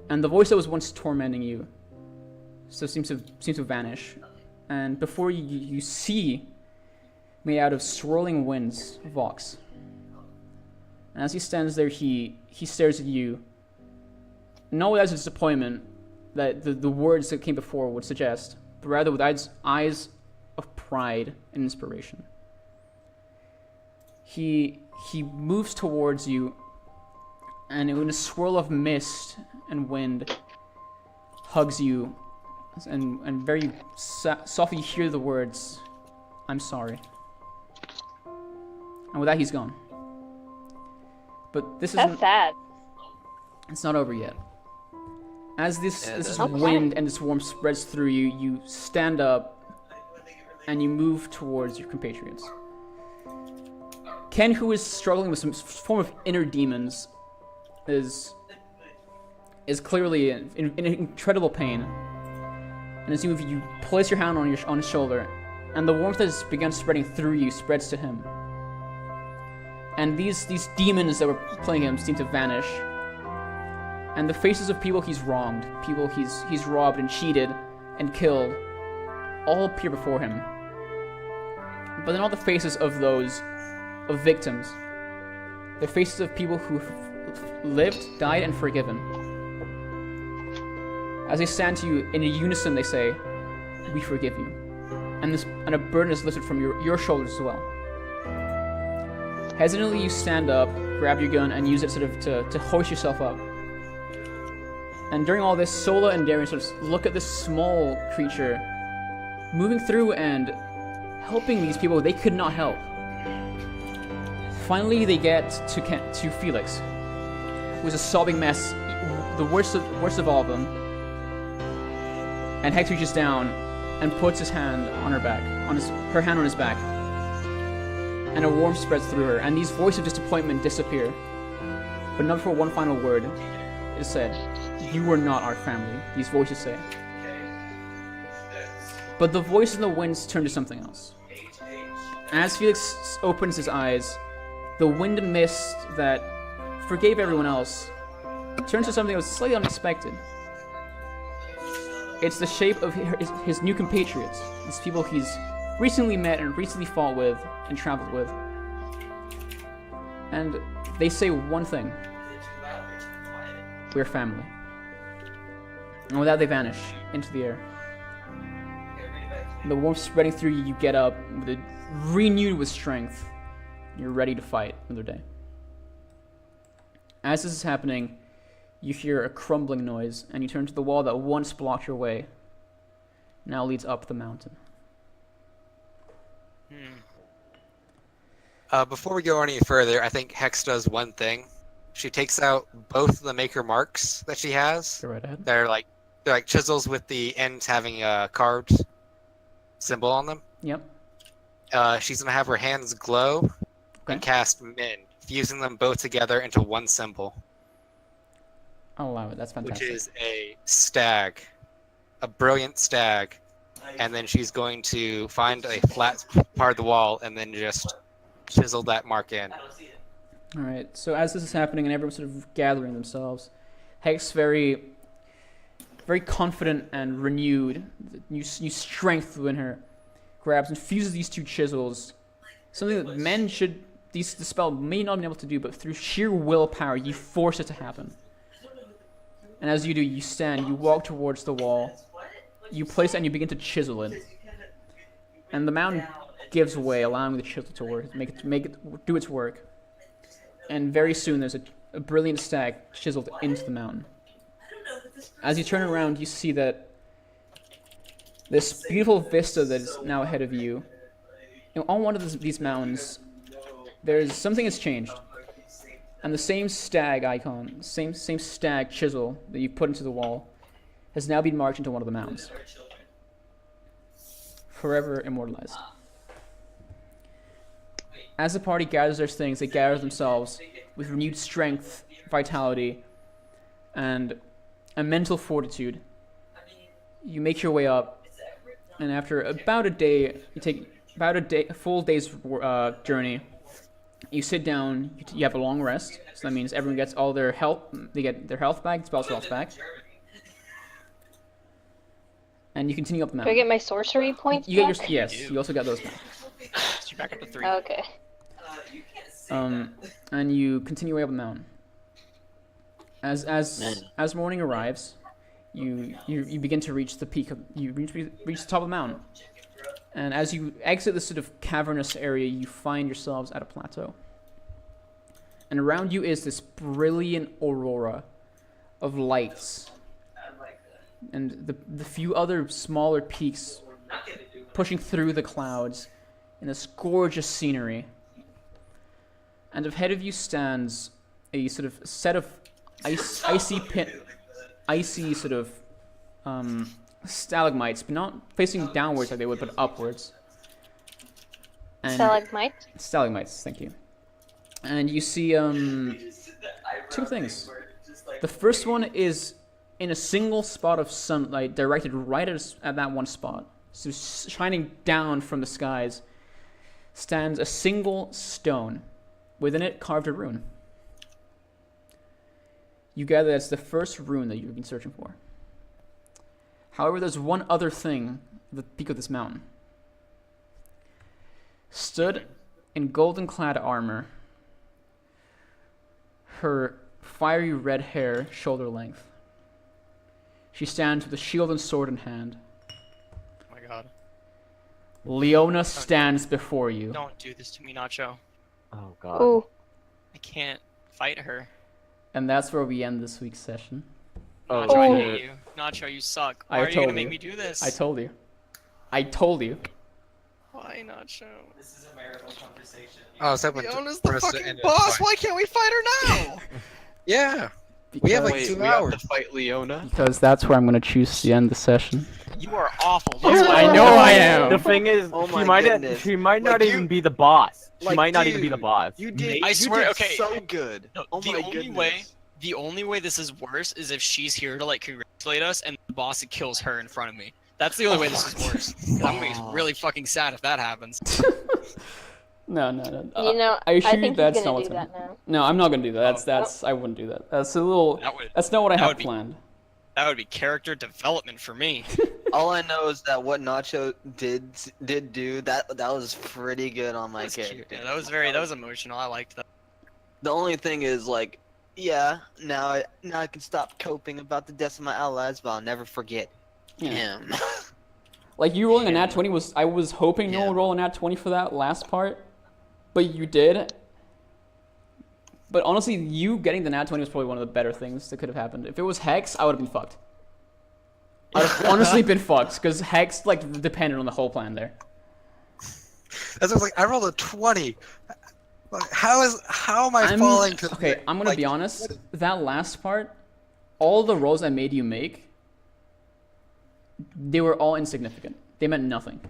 and the voice that was once tormenting you seems to vanish. And before you see, made out of swirling winds, Vox. And as he stands there, he stares at you, not without disappointment that the words that came before would suggest, but rather with eyes of pride and inspiration. He moves towards you, and in a swirl of mist and wind, hugs you, and very softly you hear the words, "I'm sorry." And with that, he's gone. But this That's isn't... sad. It's not over yet. As this Okay. wind and this warmth spreads through you, you stand up and you move towards your compatriots. Ken, who is struggling with some form of inner demons, is is clearly in incredible pain. And as you place your hand on his shoulder, and the warmth that has begun spreading through you spreads to him. And these demons that were playing him seem to vanish. And the faces of people he's wronged, people he's robbed and cheated and killed, all appear before him. But they're not the faces of victims. They're faces of people who've lived, died, and forgiven. As they stand to you, in a unison they say, "We forgive you." And a burden is lifted from your shoulders as well. Hesitantly you stand up, grab your gun, and use it sort of to hoist yourself up. And during all this, Sola and Darian sort of look at this small creature moving through and helping these people they could not help. Finally, they get to Felix, who was a sobbing mess, the worst of all of them. And Hex reaches down and puts his hand on her back, her hand on his back, and a warmth spreads through her. And these voices of disappointment disappear, but not before one final word is said. "You are not our family," these voices say. But the voice in the winds turn to something else. As Felix opens his eyes, the wind and mist that forgave everyone else turns to something that was slightly unexpected. It's the shape of his new compatriots, these people he's recently met and recently fought with and traveled with. And they say one thing: "We're family." And with that, they vanish into the air. And the warmth spreading through you, you get up renewed with strength. You're ready to fight another day. As this is happening, you hear a crumbling noise, and you turn to the wall that once blocked your way, now leads up the mountain. Before we go any further, I think Hex does one thing. She takes out both of the maker marks that she has. Go right ahead. They're like chisels with the ends having a carved symbol on them. Yep. She's gonna have her hands glow and cast Min, fusing them both together into one symbol. I'll allow it. That's fantastic. Which is a stag, a brilliant stag, and then she's going to find a flat part of the wall and then just chisel that mark in. All right. So as this is happening and everyone's sort of gathering themselves, Hex very, very confident and renewed, new strength within her, grabs and fuses these two chisels. Something that men should, the spell may not have been able to do, but through sheer willpower, you force it to happen. And as you do, you stand, you walk towards the wall, you place it and you begin to chisel it. And the mountain gives way, allowing the chisel to work, make it do its work. And very soon there's a brilliant stag chiseled into the mountain. As you turn around, you see that this beautiful vista that is now ahead of you, on one of these mountains, there's something has changed. And the same stag icon, same stag chisel that you put into the wall, has now been marked into one of the mountains. Forever immortalized. As the party gathers their things, they gather themselves with renewed strength, vitality, and a mental fortitude. You make your way up, and after about a day, you take about a full day's journey. You sit down, you have a long rest, so that means everyone gets all their health, they get their health back, spell slots back. And you continue up the Do I mountain. get my sorcery points You back? get your, yes, you also got those back. So you're back up to 3. Okay. And you continue way up the mountain. As morning arrives, you begin to reach the peak. You reach the top of the mountain. And as you exit this sort of cavernous area, you find yourselves at a plateau. And around you is this brilliant aurora of lights. And the few other smaller peaks pushing through the clouds in this gorgeous scenery. And ahead of you stands a sort of set of icy sort of stalagmites, but not facing downwards like they would, but upwards. And Stalagmite? Stalagmites, thank you. And you see two things. The first one is in a single spot of sunlight directed right at that one spot. So shining down from the skies stands a single stone. Within it, carved a rune. You gather that's the first rune that you've been searching for. However, there's one other thing at the peak of this mountain. Stood in golden-clad armor, her fiery red hair shoulder length. She stands with a shield and sword in hand. Oh my god. Leona stands before you. Don't do this to me, Nacho. Oh god. Ooh. I can't fight her. And that's where we end this week's session. Nacho, Oh, I shit. hate you. Nacho, you suck. I Why are you told gonna make you. me do this? I told you. I told you. Why, Nacho? This is a marital conversation. Oh, so Leona's the fucking boss. Why can't we fight her now? Yeah. We have like Because- 2 we have hours. to fight Leona. Because that's where I'm going to choose to end the session. You are awful. I know I am. The thing is, Oh my she might goodness. she might not Like, even you- be the boss. She like, might not even be the dude, boss. You did. I you swear- did okay. so good. No, Oh the my only goodness. way, the only way this is worse is if she's here to like congratulate us and the boss kills her in front of me. That's the only way this is worse. 'Cause I'm gonna be really fucking sad if that happens. No. You know, I assure you think that's he's not gonna what's do gonna that now. No, I'm not going to do that. Oh. That's I wouldn't do that. That's a little. That's not what I that have would be- planned. That would be character development for me. All I know is that what Nacho did do that was pretty good on my That's cute. character. Yeah, that was emotional. I liked that. The only thing is like, yeah, now I can stop coping about the deaths of my allies, but I'll never forget Yeah. him. Like you rolling a nat 20 was. I was hoping no one would roll a nat 20 for that last part, but you did. But honestly, you getting the nat 20 was probably one of the better things that could have happened. If it was Hex, I would have been fucked. I'd have honestly been fucked because Hex like depended on the whole plan there. That's what I was like. I rolled a 20. Like, how am I falling to? Okay, I'm gonna like, be honest. That last part, all the rolls I made you make, they were all insignificant. They meant nothing.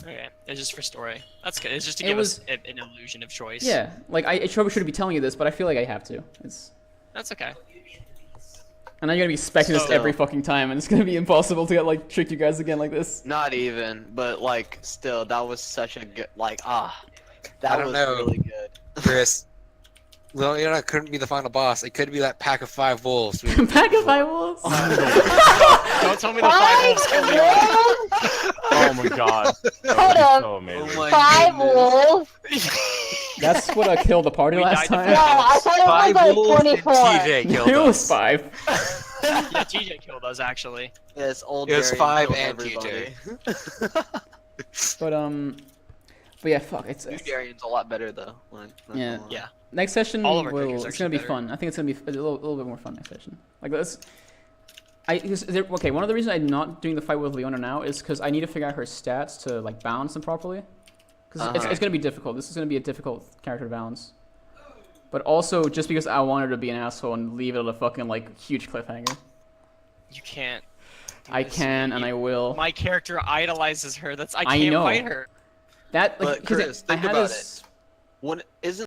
Okay, it's just for story. That's good. It's just to It give was- us an illusion of choice. Yeah, like I probably shouldn't be telling you this, but I feel like I have to. It's. That's okay. And I'm gonna be expecting this So- every fucking time, and it's gonna be impossible to like trick you guys again like this. Not even, but like, still, that was such a good, like, I that don't was know. really good. Chris, Leona couldn't be the final boss. It could be that pack of 5 wolves. Pack of five wolves. Don't tell me the 5 wolves kill me. Oh my god. That Hold would be up. so amazing. Oh my 5 goodness. wolves? That's what I killed the party We last died time. to No, I thought it 5 was wolves like and 24. TJ killed It was us. 5. Yeah, TJ killed us actually. Yes, old It was Darian 5 killed and everybody. But yeah, fuck. It's New Darian's a lot better though. Like, not Yeah. gonna lie. Yeah. next session. All of our characters are It's gonna be actually fun. I think it's gonna be a little bit more fun next session. Like let's. Okay, one of the reasons I'm not doing the fight with Leona now is because I need to figure out her stats to like balance them properly. Because it's gonna be difficult. This is gonna be a difficult character to balance. But also just because I want her to be an asshole and leave it on a fucking like huge cliffhanger. You can't. do I this. can and You- I will. My character idolizes her. I I can't know. fight her. That like But Chris, I think had about this. When isn't